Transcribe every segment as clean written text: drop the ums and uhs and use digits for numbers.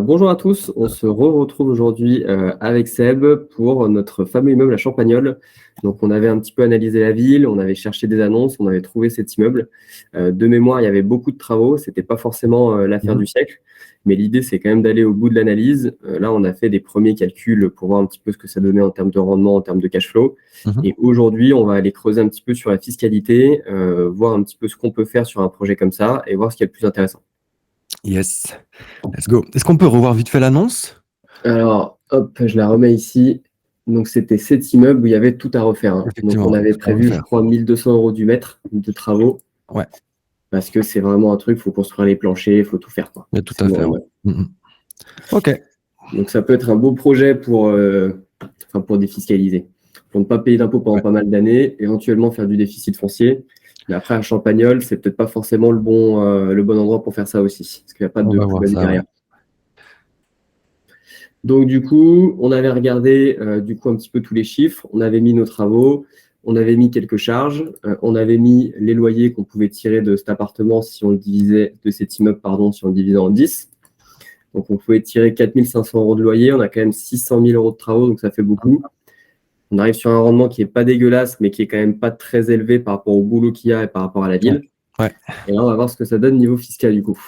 Bonjour à tous, on se retrouve aujourd'hui avec Seb pour notre fameux immeuble à Champagnole. Donc on avait un petit peu analysé la ville, on avait cherché des annonces, on avait trouvé cet immeuble. De mémoire, il y avait beaucoup de travaux, c'était pas forcément l'affaire du siècle, mais l'idée c'est quand même d'aller au bout de l'analyse. Là, on a fait des premiers calculs pour voir un petit peu ce que ça donnait en termes de rendement, en termes de cash flow. Et aujourd'hui, on va aller creuser un petit peu sur la fiscalité, voir un petit peu ce qu'on peut faire sur un projet comme ça et voir ce qui est le plus intéressant. Yes, let's go. Est-ce qu'on peut revoir vite fait l'annonce? Alors, hop, je la remets ici. Donc, c'était cet immeuble où il y avait tout à refaire, hein. Donc, Effectivement, on avait tout à prévu, je refaire. crois, 1 200 € du mètre de travaux. Ouais. Parce que c'est vraiment un truc, il faut construire les planchers, il faut tout faire, quoi. Il y a tout à faire. Ouais. Ok. Donc, ça peut être un beau projet pour défiscaliser. Pour ne pas payer d'impôts pendant pas mal d'années, éventuellement faire du déficit foncier. Mais après, à Champagnole, c'est peut-être pas forcément le bon endroit pour faire ça aussi. Parce qu'il n'y a pas de plus-value derrière. Donc, du coup, on avait regardé un petit peu tous les chiffres. On avait mis nos travaux, on avait mis quelques charges, on avait mis les loyers qu'on pouvait tirer de cet appartement si on le divisait, de cet immeuble, pardon, si on le divisait en 10. Donc, on pouvait tirer 4 500 € de loyer. On a quand même 600 000 € de travaux, donc ça fait beaucoup. On arrive sur un rendement qui n'est pas dégueulasse, mais qui est quand même pas très élevé par rapport au boulot qu'il y a et par rapport à la ville. Ouais. Et là, on va voir ce que ça donne niveau fiscal, du coup.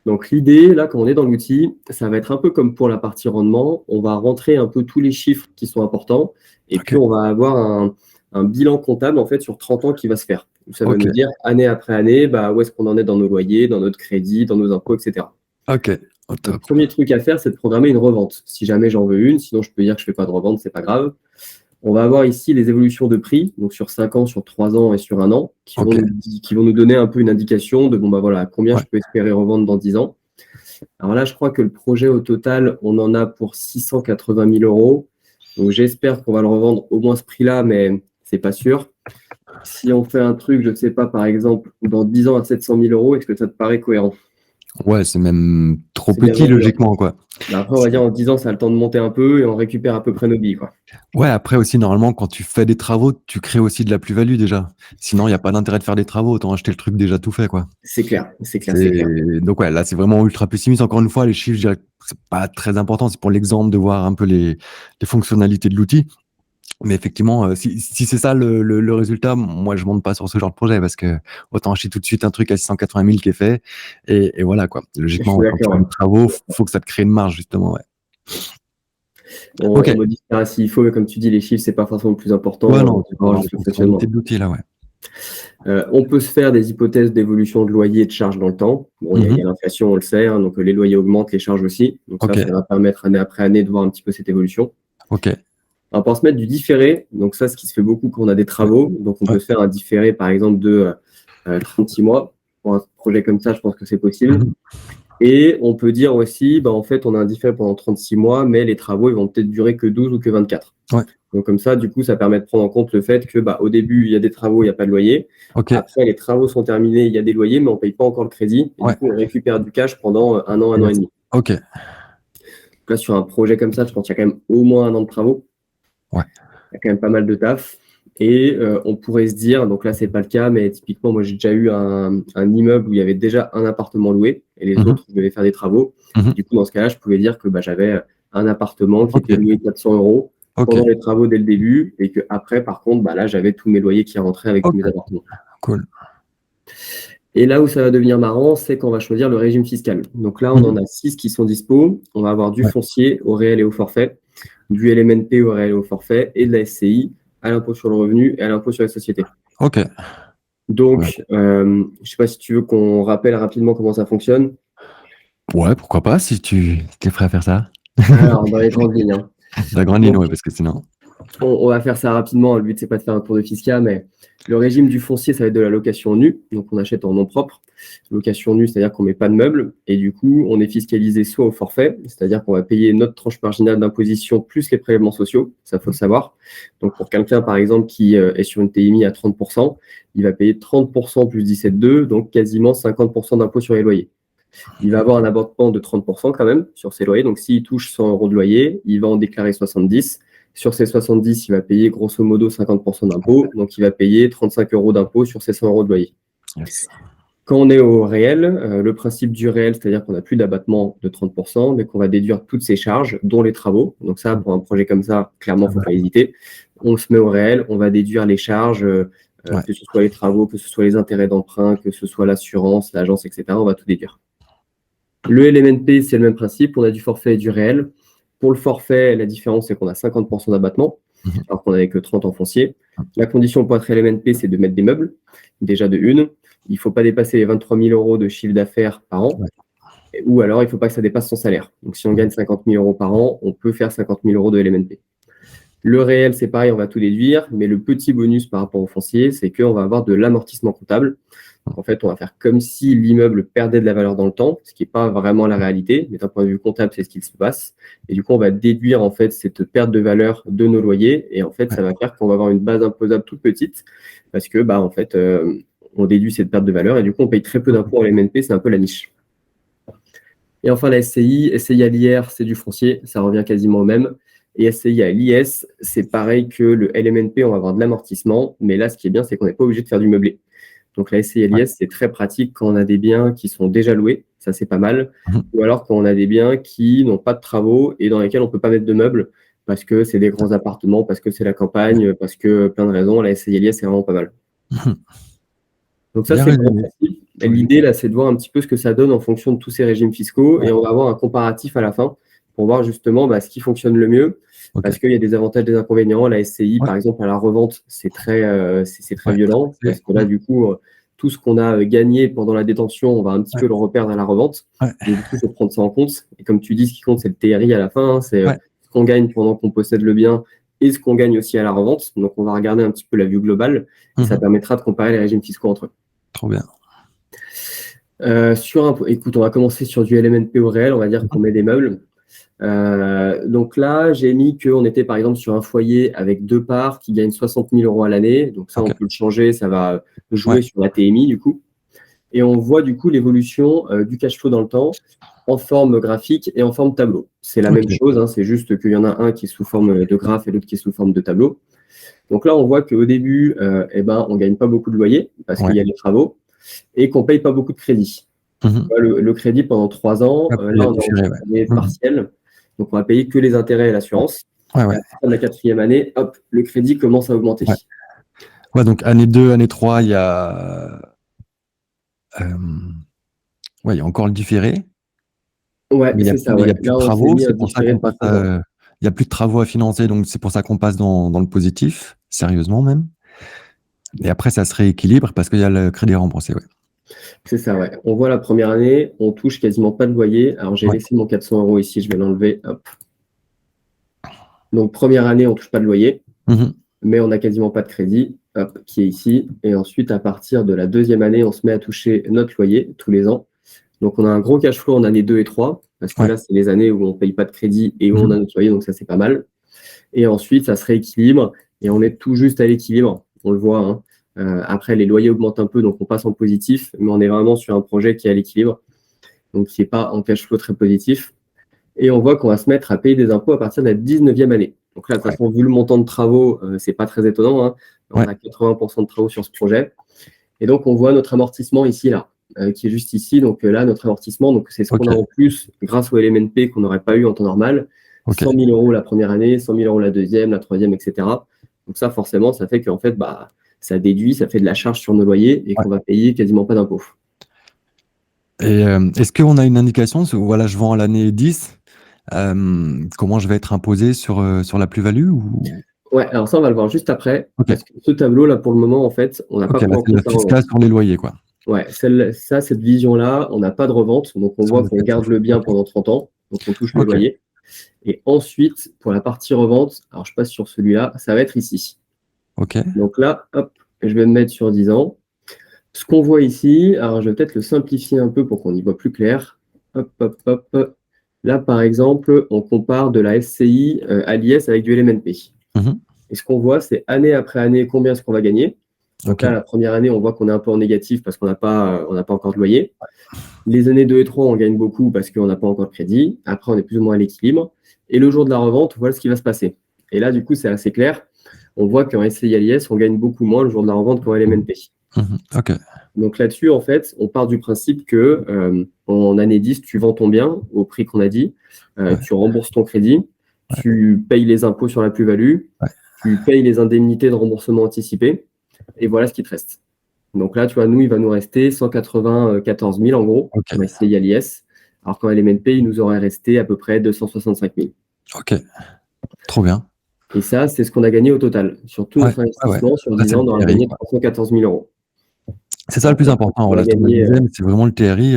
Donc, l'idée, là, quand on est dans l'outil, ça va être un peu comme pour la partie rendement. On va rentrer un peu tous les chiffres qui sont importants et puis on va avoir un bilan comptable, en fait, sur 30 ans qui va se faire. Ça va nous dire, année après année, où est-ce qu'on en est dans nos loyers, dans notre crédit, dans nos impôts, etc. Ok. Le premier truc à faire, c'est de programmer une revente. Si jamais j'en veux une, sinon je peux dire que je ne fais pas de revente, c'est pas grave. On va avoir ici les évolutions de prix, donc sur 5 ans, sur 3 ans et sur 1 an, qui vont nous donner un peu une indication de combien je peux espérer revendre dans 10 ans. Alors là, je crois que le projet au total, on en a pour 680 000 €. Donc j'espère qu'on va le revendre au moins ce prix-là, mais c'est pas sûr. Si on fait un truc, je ne sais pas, par exemple, dans 10 ans à 700 000 €, est-ce que ça te paraît cohérent? Ouais, c'est même trop petit, logiquement, quoi. Après, on va dire en 10 ans, ça a le temps de monter un peu et on récupère à peu près nos billes, quoi. Ouais, après aussi, normalement, quand tu fais des travaux, tu crées aussi de la plus-value déjà. Sinon, il n'y a pas d'intérêt de faire des travaux, autant acheter le truc déjà tout fait, quoi. C'est clair. Donc ouais, là, c'est vraiment ultra pessimiste. Encore une fois, les chiffres, je dirais que c'est pas très important. C'est pour l'exemple de voir un peu les fonctionnalités de l'outil. Mais effectivement, si c'est ça le résultat, moi, je monte pas sur ce genre de projet parce que autant acheter tout de suite un truc à 680 000 qui est fait et voilà, quoi. Logiquement, quand tu fais des travaux, faut que ça te crée une marge, justement, ouais. On modifiera s'il faut, mais comme tu dis, les chiffres, c'est pas forcément le plus important. Ouais, non, c'est pas la fonctionnalité de l'outil, là, ouais. On peut se faire des hypothèses d'évolution de loyer et de charges dans le temps. Bon, il y a l'inflation, on le sait, hein, donc les loyers augmentent, les charges aussi. Donc ça va permettre année après année de voir un petit peu cette évolution. Ok. On peut se mettre du différé. Donc ça, ce qui se fait beaucoup quand on a des travaux. Donc on peut se faire un différé, par exemple, de 36 mois. Pour un projet comme ça, je pense que c'est possible. Et on peut dire aussi, en fait, on a un différé pendant 36 mois, mais les travaux, ils vont peut-être durer que 12 ou que 24. Ouais. Donc comme ça, du coup, ça permet de prendre en compte le fait que au début, il y a des travaux, il n'y a pas de loyer. Après, les travaux sont terminés, il y a des loyers, mais on ne paye pas encore le crédit. Et du coup, on récupère du cash pendant un an et demi. Ok. Donc là, sur un projet comme ça, je pense qu'il y a quand même au moins 1 an de travaux. Ouais. Il y a quand même pas mal de taf. Et on pourrait se dire, donc là, c'est pas le cas, mais typiquement, moi, j'ai déjà eu un immeuble où il y avait déjà un appartement loué et les autres, je devais faire des travaux. Du coup, dans ce cas-là, je pouvais dire que j'avais un appartement qui était loué 400 € pendant les travaux dès le début et que après, par contre, là, j'avais tous mes loyers qui rentraient avec tous mes appartements. Cool. Et là où ça va devenir marrant, c'est qu'on va choisir le régime fiscal. Donc là, on en a 6 qui sont dispo. On va avoir du foncier au réel et au forfait, du LMNP au réel et au forfait et de la SCI à l'impôt sur le revenu et à l'impôt sur les sociétés. Ok. Donc, je ne sais pas si tu veux qu'on rappelle rapidement comment ça fonctionne. Ouais, pourquoi pas, si tu es prêt à faire ça. Alors, dans les grandes lignes. La grande ligne, ouais, parce que sinon... On va faire ça rapidement. Le but, c'est pas de faire un tour de fiscal, mais le régime du foncier, ça va être de la location nue. Donc, on achète en nom propre. Location nue, c'est-à-dire qu'on met pas de meubles. Et du coup, on est fiscalisé soit au forfait, c'est-à-dire qu'on va payer notre tranche marginale d'imposition plus les prélèvements sociaux. Ça, faut le savoir. Donc, pour quelqu'un, par exemple, qui est sur une TMI à 30%, il va payer 30% plus 17,2, donc quasiment 50% d'impôt sur les loyers. Il va avoir un abattement de 30% quand même sur ses loyers. Donc, s'il touche 100 € de loyer, il va en déclarer 70. Sur ces 70, il va payer grosso modo 50% d'impôt. Donc, il va payer 35 € d'impôt sur ces 100 € de loyer. Yes. Quand on est au réel, le principe du réel, c'est-à-dire qu'on n'a plus d'abattement de 30%, mais qu'on va déduire toutes ces charges, dont les travaux. Donc ça, pour un projet comme ça, clairement, il ne faut pas hésiter. On se met au réel, on va déduire les charges, que ce soit les travaux, que ce soit les intérêts d'emprunt, que ce soit l'assurance, l'agence, etc. On va tout déduire. Le LMNP, c'est le même principe. On a du forfait et du réel. Pour le forfait, la différence, c'est qu'on a 50% d'abattement, alors qu'on n'avait que 30 en foncier. La condition pour être LMNP, c'est de mettre des meubles, déjà de une. Il ne faut pas dépasser les 23 000 euros de chiffre d'affaires par an, ou alors il ne faut pas que ça dépasse son salaire. Donc, si on gagne 50 000 euros par an, on peut faire 50 000 euros de LMNP. Le réel, c'est pareil, on va tout déduire, mais le petit bonus par rapport au foncier, c'est qu'on va avoir de l'amortissement comptable. Donc, en fait, on va faire comme si l'immeuble perdait de la valeur dans le temps, ce qui n'est pas vraiment la réalité, mais d'un point de vue comptable, c'est ce qui se passe. Et du coup, on va déduire en fait cette perte de valeur de nos loyers, et en fait, ça va faire qu'on va avoir une base imposable toute petite, parce que en fait, on déduit cette perte de valeur, et du coup, on paye très peu d'impôts en LMNP, c'est un peu la niche. Et enfin, la SCI à l'IR, c'est du foncier, ça revient quasiment au même. Et SCI à l'IS, c'est pareil que le LMNP, on va avoir de l'amortissement, mais là, ce qui est bien, c'est qu'on n'est pas obligé de faire du meublé. Donc la SCI à l'IS, c'est très pratique quand on a des biens qui sont déjà loués, ça c'est pas mal, ou alors quand on a des biens qui n'ont pas de travaux et dans lesquels on ne peut pas mettre de meubles, parce que c'est des grands appartements, parce que c'est la campagne, parce que plein de raisons, la SCI à l'IS, c'est vraiment pas mal. Donc ça, c'est le principe. L'idée, là, c'est de voir un petit peu ce que ça donne en fonction de tous ces régimes fiscaux, et on va avoir un comparatif à la fin pour voir justement ce qui fonctionne le mieux, parce qu'il y a des avantages, des inconvénients. La SCI, par exemple, à la revente, c'est très violent, parce que là, du coup, tout ce qu'on a gagné pendant la détention, on va un petit peu le reperdre à la revente. Et du coup, il faut prendre ça en compte. Et comme tu dis, ce qui compte, c'est le TRI à la fin, hein, c'est ce qu'on gagne pendant qu'on possède le bien et ce qu'on gagne aussi à la revente. Donc, on va regarder un petit peu la vue globale, et ça permettra de comparer les régimes fiscaux entre eux. Trop bien. Écoute, on va commencer sur du LMNP au réel, on va dire qu'on met des meubles. Donc là, j'ai mis qu'on était par exemple sur un foyer avec 2 parts qui gagnent 60 000 euros à l'année. Donc ça, on peut le changer, ça va jouer sur la TMI du coup. Et on voit du coup l'évolution du cash flow dans le temps en forme graphique et en forme tableau. C'est la même chose, hein, c'est juste qu'il y en a un qui est sous forme de graphe et l'autre qui est sous forme de tableau. Donc là, on voit qu'au début, on ne gagne pas beaucoup de loyer parce qu'il y a les travaux et qu'on ne paye pas beaucoup de crédit. Le crédit pendant 3 ans, là, on est en année partielle. Donc, on va payer que les intérêts et l'assurance. À la fin de la 4e année, hop, le crédit commence à augmenter. Donc année 2, année 3, il y a il y a encore le différé. C'est ça. Il n'y a plus de travaux, c'est pour ça qu'on passe. Il n'y a plus de travaux à financer, donc c'est pour ça qu'on passe dans le positif, sérieusement même. Et après, ça se rééquilibre parce qu'il y a le crédit remboursé. C'est ça, ouais. On voit la première année, on touche quasiment pas de loyer. Alors, j'ai laissé mon 400 euros ici, je vais l'enlever. Hop. Donc, première année, on touche pas de loyer, mais on n'a quasiment pas de crédit, hop, qui est ici. Et ensuite, à partir de la 2e année, on se met à toucher notre loyer tous les ans. Donc, on a un gros cash flow en année 2 et 3, parce que là, c'est les années où on ne paye pas de crédit et où on a notre loyer, donc ça, c'est pas mal. Et ensuite, ça se rééquilibre et on est tout juste à l'équilibre. On le voit, hein. Après, les loyers augmentent un peu, donc on passe en positif, mais on est vraiment sur un projet qui est à l'équilibre, donc qui n'est pas en cash flow très positif. Et on voit qu'on va se mettre à payer des impôts à partir de la 19e année. Donc là, de toute façon, vu le montant de travaux, c'est pas très étonnant, hein. On a 80% de travaux sur ce projet. Et donc, on voit notre amortissement ici, là, qui est juste ici. Donc là, notre amortissement, donc c'est ce qu'on a en plus grâce au LMNP qu'on n'aurait pas eu en temps normal. 100 000 euros la première année, 100 000 euros la deuxième, la troisième, etc. Donc ça, forcément, ça fait qu'en fait, ça déduit, ça fait de la charge sur nos loyers et qu'on va payer quasiment pas d'impôts. Et est-ce qu'on a une indication, voilà, je vends à l'année 10, comment je vais être imposé sur la plus-value ou... Ouais, alors ça, on va le voir juste après. Parce que ce tableau-là, pour le moment, en fait, on n'a pas pris en compte la fiscale sur les loyers, quoi. Ouais, cette vision-là, on n'a pas de revente. Donc, on voit qu'on garde le bien pendant 30 ans. Donc, on touche le loyer. Et ensuite, pour la partie revente, alors je passe sur celui-là, ça va être ici. Donc là, hop, je vais me mettre sur 10 ans. Ce qu'on voit ici, alors je vais peut-être le simplifier un peu pour qu'on y voit plus clair. Hop, hop, hop. Là, par exemple, on compare de la SCI à l'IS avec du LMNP. Et ce qu'on voit, c'est année après année, combien est-ce qu'on va gagner. Donc là, la première année, on voit qu'on est un peu en négatif parce qu'on n'a pas encore de loyer. Les années 2 et 3, on gagne beaucoup parce qu'on n'a pas encore de crédit. Après, on est plus ou moins à l'équilibre. Et le jour de la revente, voilà ce qui va se passer. Et là, du coup, c'est assez clair. On voit qu'en SCI à l'IS, on gagne beaucoup moins le jour de la revente qu'en LMNP. OK. Donc là-dessus, en fait, on part du principe que en année 10, tu vends ton bien au prix qu'on a dit, Ouais. tu rembourses ton crédit, Ouais. tu payes les impôts sur la plus-value, Ouais. tu payes les indemnités de remboursement anticipé, et voilà ce qui te reste. Donc là, tu vois, nous, il va nous rester 194 000 en gros, OK. on va essayer à l'IS, alors qu'en LMNP, il nous aurait resté à peu près 265 000. OK. Trop bien. Et ça, c'est ce qu'on a gagné au total. Sur tout Ouais. notre Ouais, ouais. investissement, sur Ça, 10 c'est ans, le on aura TRI, gagné quoi. 314 000 euros. C'est ça le plus important en On a relation gagné, individuelle, c'est vraiment le TRI,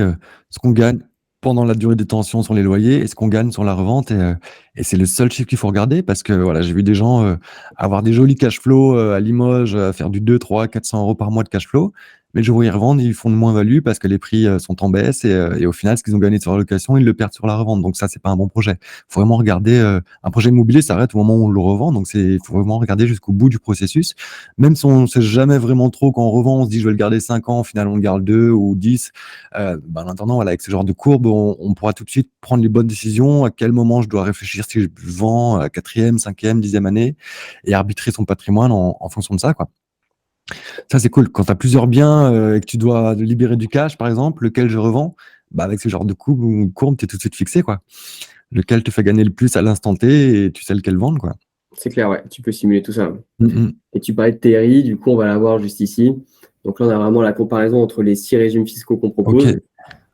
ce qu'on gagne pendant la durée de détention sur les loyers et ce qu'on gagne sur la revente et c'est le seul chiffre qu'il faut regarder parce que voilà, j'ai vu des gens, avoir des jolis cash flow, à Limoges, faire du 200-400 € par mois de cash flow. Mais le jour où ils revendent, ils font de moins-value parce que les prix, sont en baisse et au final, ce qu'ils ont gagné sur la location, ils le perdent sur la revente. Donc ça, c'est pas un bon projet. Faut vraiment regarder, un projet immobilier s'arrête au moment où on le revend, donc faut vraiment regarder jusqu'au bout du processus. Même si on sait jamais vraiment trop quand on revend, on se dit: «Je vais le garder 5 ans», au final, on le garde 2 ou 10. En attendant, voilà, avec ce genre de courbe, on pourra tout de suite prendre les bonnes décisions, à quel moment je dois réfléchir si je vends à 4e, 5e, 10e année et arbitrer son patrimoine en fonction de ça, quoi. Ça, c'est cool. Quand tu as plusieurs biens, et que tu dois libérer du cash, par exemple, lequel je revends? Avec ce genre de courbe, tu es tout de suite fixé, quoi. Lequel te fait gagner le plus à l'instant T et tu sais lequel vendre, quoi. c'est clair, ouais, tu peux simuler tout ça. Mmh mh. Et tu parlais de TRI, du coup, on va l'avoir juste ici. Donc là, on a vraiment la comparaison entre les 6 régimes fiscaux qu'on propose. OK,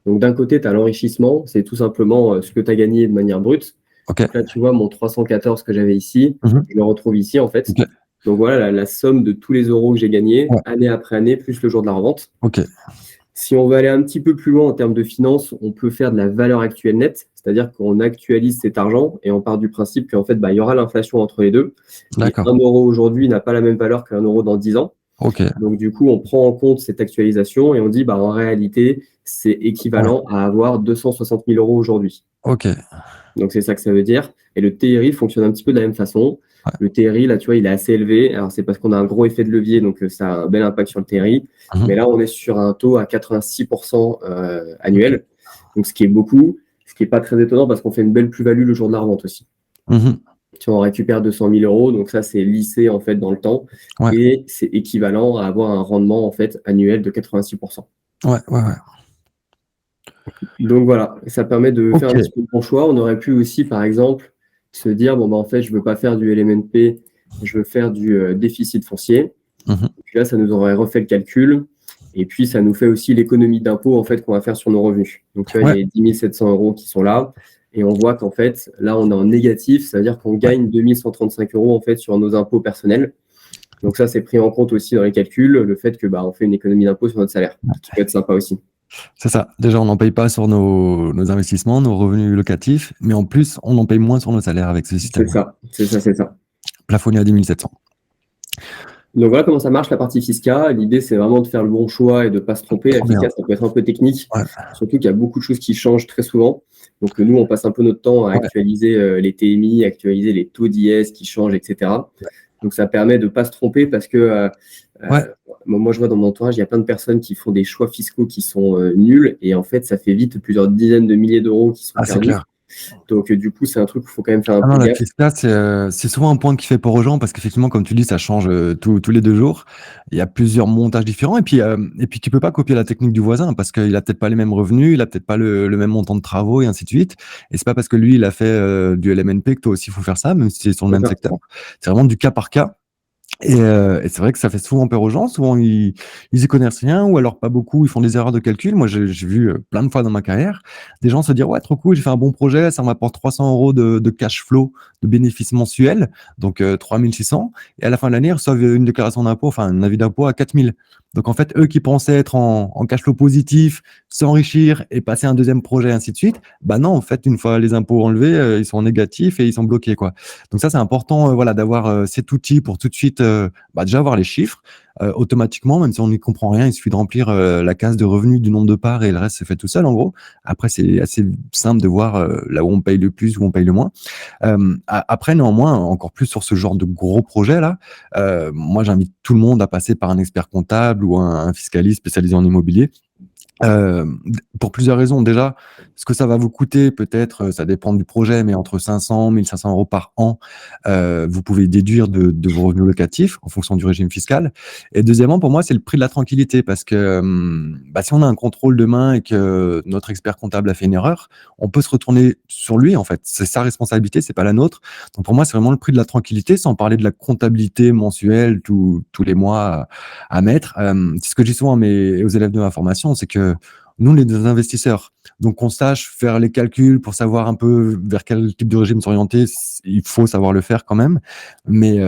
Donc d'un côté, tu as l'enrichissement, c'est tout simplement ce que tu as gagné de manière brute. OK. Donc là, tu vois, mon 314 que j'avais ici, Mmh mh. je le retrouve ici, en fait. OK. Donc voilà, la somme de tous les euros que j'ai gagnés, Ouais. année après année, plus le jour de la revente. OK. Si on veut aller un petit peu plus loin en termes de finances, on peut faire de la valeur actuelle nette, c'est-à-dire qu'on actualise cet argent et on part du principe qu'en fait, il y aura l'inflation entre les deux. Et D'accord. 1 euro aujourd'hui n'a pas la même valeur qu'un euro dans 10 ans. OK. Donc, du coup, on prend en compte cette actualisation et on dit, en réalité, c'est Ouais. équivalent à avoir 260 000 euros aujourd'hui. OK. Donc, c'est ça que ça veut dire. Et le TRI fonctionne un petit peu de la même façon. Ouais. Le TRI, là, tu vois, il est assez élevé. Alors, c'est parce qu'on a un gros effet de levier, donc ça a un bel impact sur le TRI. Mmh mh. Mais là, on est sur un taux à 86% OK. annuel. Donc, ce qui est beaucoup, ce qui n'est pas très étonnant parce qu'on fait une belle plus-value le jour de la revente aussi. Mmh mh. Tu vois, on récupère 200 000 euros, donc ça, c'est lissé en fait dans le temps. Ouais. Et c'est équivalent à avoir un rendement en fait annuel de 86%. Ouais, ouais, ouais. Donc voilà, ça permet de faire un OK. petit peu de bon choix. On aurait pu aussi, par exemple, se dire, en fait, je veux pas faire du LMNP, je veux faire du déficit foncier. Mmh mh. Et puis là, ça nous aurait refait le calcul. Et puis, ça nous fait aussi l'économie d'impôt en fait, qu'on va faire sur nos revenus. Donc, tu vois, il y a Ouais, les 10 700 euros qui sont là. Et on voit qu'en fait, là, on est en négatif. Ça veut dire qu'on ouais. gagne 2 135 euros en fait, sur nos impôts personnels. Donc ça, c'est pris en compte aussi dans les calculs, le fait que on fait une économie d'impôt sur notre salaire, qui peut être sympa aussi. C'est ça. Déjà, on n'en paye pas sur nos investissements, nos revenus locatifs, mais en plus, on en paye moins sur nos salaires avec ce C'est système-là. ça, c'est ça, c'est ça. Plafonné à 10 700. Donc voilà comment ça marche la partie fiscale. L'idée, c'est vraiment de faire le bon choix et de ne pas se tromper. La Trop bien. fiscale, ça peut être un peu technique, Ouais, surtout qu'il y a beaucoup de choses qui changent très souvent. Donc nous, on passe un peu notre temps à ouais, actualiser les TMI, actualiser les taux d'IS qui changent, etc. Donc ça permet de ne pas se tromper parce que ouais. moi, je vois dans mon entourage, il y a plein de personnes qui font des choix fiscaux qui sont nuls et en fait, ça fait vite plusieurs dizaines de milliers d'euros qui sont Ah, c'est perdus. clair. Donc du coup, c'est un truc où il faut quand même faire un Ah peu non, la gaffe. fiscale, c'est souvent un point qui fait peur aux gens parce qu'effectivement, comme tu dis, ça change, tous les 2 jours. Il y a plusieurs montages différents et puis tu peux pas copier la technique du voisin parce qu'il a peut-être pas les mêmes revenus, il a peut-être pas le même montant de travaux et ainsi de suite et c'est pas parce que lui, il a fait, du LMNP que toi aussi, il faut faire ça, même si c'est sur le C'est même ça. secteur. C'est vraiment du cas par cas. Et c'est vrai que ça fait souvent peur aux gens. Souvent, ils y connaissent rien ou alors pas beaucoup, ils font des erreurs de calcul. Moi, j'ai vu, plein de fois dans ma carrière, des gens se dire: «Ouais, trop cool, j'ai fait un bon projet, ça m'apporte 300 € de cash flow, de bénéfices mensuels, donc 3 600» et à la fin de l'année, ils reçoivent une déclaration d'impôt, enfin un avis d'impôt à 4 000. Donc en fait, eux qui pensaient être en cash flow positif, s'enrichir et passer un deuxième projet, ainsi de suite, non, en fait, une fois les impôts enlevés, ils sont en négatif et ils sont bloqués, quoi. Donc ça, c'est important, voilà, d'avoir, cet outil pour tout de suite, déjà avoir les chiffres, automatiquement, même si on n'y comprend rien, il suffit de remplir, la case de revenus du nombre de parts et le reste se fait tout seul, en gros. Après, c'est assez simple de voir, là où on paye le plus, où on paye le moins. Après, néanmoins, encore plus sur ce genre de gros projet-là, moi, j'invite tout le monde à passer par un expert comptable ou un fiscaliste spécialisé en immobilier Pour plusieurs raisons. Déjà, ce que ça va vous coûter, peut-être, ça dépend du projet, mais entre 500 1 500 € par an, vous pouvez déduire de vos revenus locatifs en fonction du régime fiscal. Et deuxièmement, pour moi, c'est le prix de la tranquillité parce que, si on a un contrôle demain et que notre expert comptable a fait une erreur, on peut se retourner sur lui, en fait. C'est sa responsabilité, c'est pas la nôtre. Donc pour moi, c'est vraiment le prix de la tranquillité, sans parler de la comptabilité mensuelle tous les mois à mettre. C'est ce que je dis souvent aux élèves de ma formation, c'est que nous, on est des investisseurs. Donc, qu'on sache faire les calculs pour savoir un peu vers quel type de régime s'orienter, il faut savoir le faire quand même. Mais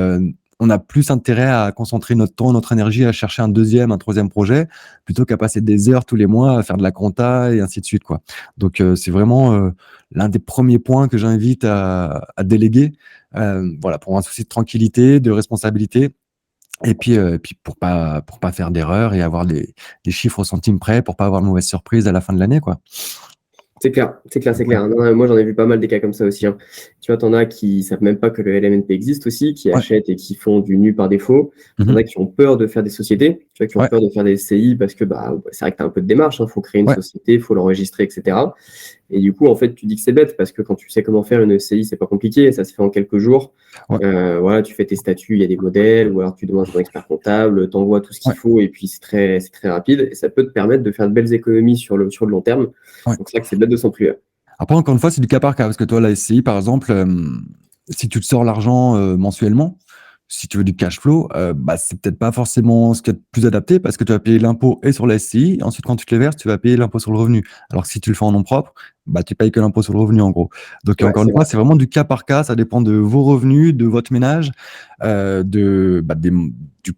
on a plus intérêt à concentrer notre temps, notre énergie à chercher un deuxième, un troisième projet, plutôt qu'à passer des heures tous les mois à faire de la compta et ainsi de suite, quoi. Donc, c'est vraiment l'un des premiers points que j'invite à déléguer. Voilà, pour un souci de tranquillité, de responsabilité. Et puis pour pas faire d'erreur et avoir des chiffres au centime près pour pas avoir de mauvaise surprise à la fin de l'année, quoi. C'est clair, c'est clair, c'est clair. Non, moi, j'en ai vu pas mal des cas comme ça aussi, hein. Tu vois, t'en as qui savent même pas que le LMNP existe aussi, qui Ouais. achètent et qui font du nu par défaut. T'en as qui ont peur de faire des sociétés, tu vois, qui ont peur de faire des SCI parce que c'est vrai que t'as un peu de démarche, hein, faut créer une société, faut l'enregistrer, etc. Et du coup, en fait, tu dis que c'est bête parce que quand tu sais comment faire une SCI, c'est pas compliqué, ça se fait en quelques jours. Voilà, tu fais tes statuts, il y a des modèles, ou alors tu demandes à ton expert comptable, t'envoies tout ce qu'il faut, et puis c'est très rapide, et ça peut te permettre de faire de belles économies sur le long terme. Donc c'est vrai que c'est bête de s'en priver. Après, encore une fois, c'est du cas par cas, parce que toi, la SCI, par exemple, si tu te sors l'argent mensuellement, si tu veux du cash flow, c'est peut-être pas forcément ce qui est le plus adapté parce que tu vas payer l'impôt et sur la SCI. Et ensuite, quand tu te les verses, tu vas payer l'impôt sur le revenu. Alors que si tu le fais en nom propre, tu payes que l'impôt sur le revenu, en gros. Donc, encore une fois, c'est vraiment du cas par cas. Ça dépend de vos revenus, de votre ménage, du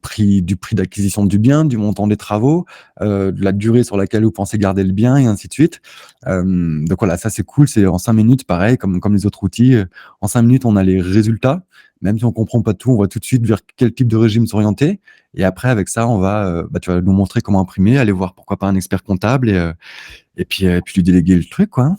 prix d'acquisition du bien, du montant des travaux, de la durée sur laquelle vous pensez garder le bien et ainsi de suite. Donc voilà, ça c'est cool. C'est en 5 minutes, pareil, comme les autres outils. En 5 minutes, on a les résultats. Même si on comprend pas tout, on voit tout de suite vers quel type de régime s'orienter. Et après, avec ça, on va, tu vas nous montrer comment imprimer, aller voir pourquoi pas un expert comptable et puis lui déléguer le truc, quoi.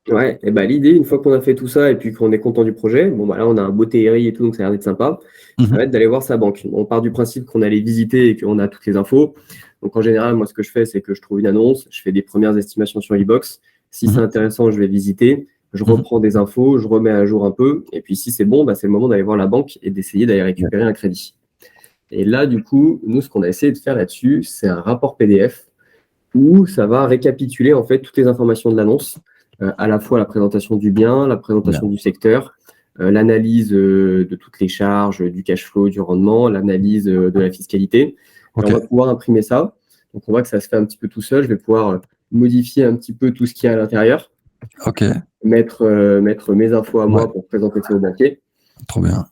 Ouais, et l'idée, une fois qu'on a fait tout ça et puis qu'on est content du projet, là, on a un beau TRI et tout, donc ça a l'air d'être sympa. Ça va être d'aller voir sa banque. On part du principe qu'on a les visiter et qu'on a toutes les infos. Donc, en général, moi, ce que je fais, c'est que je trouve une annonce, je fais des premières estimations sur e-box. Si c'est intéressant, je vais visiter. Je reprends des infos, je remets à jour un peu. Et puis, si c'est bon, c'est le moment d'aller voir la banque et d'essayer d'aller récupérer un crédit. Et là, du coup, nous, ce qu'on a essayé de faire là-dessus, c'est un rapport PDF où ça va récapituler, en fait, toutes les informations de l'annonce, à la fois la présentation du bien, la présentation du secteur, l'analyse de toutes les charges, du cash flow, du rendement, l'analyse de la fiscalité. Et on va pouvoir imprimer ça. Donc, on voit que ça se fait un petit peu tout seul. Je vais pouvoir modifier un petit peu tout ce qu'il y a à l'intérieur. Mettre mes infos à moi pour présenter ça au banquier. Trop bien.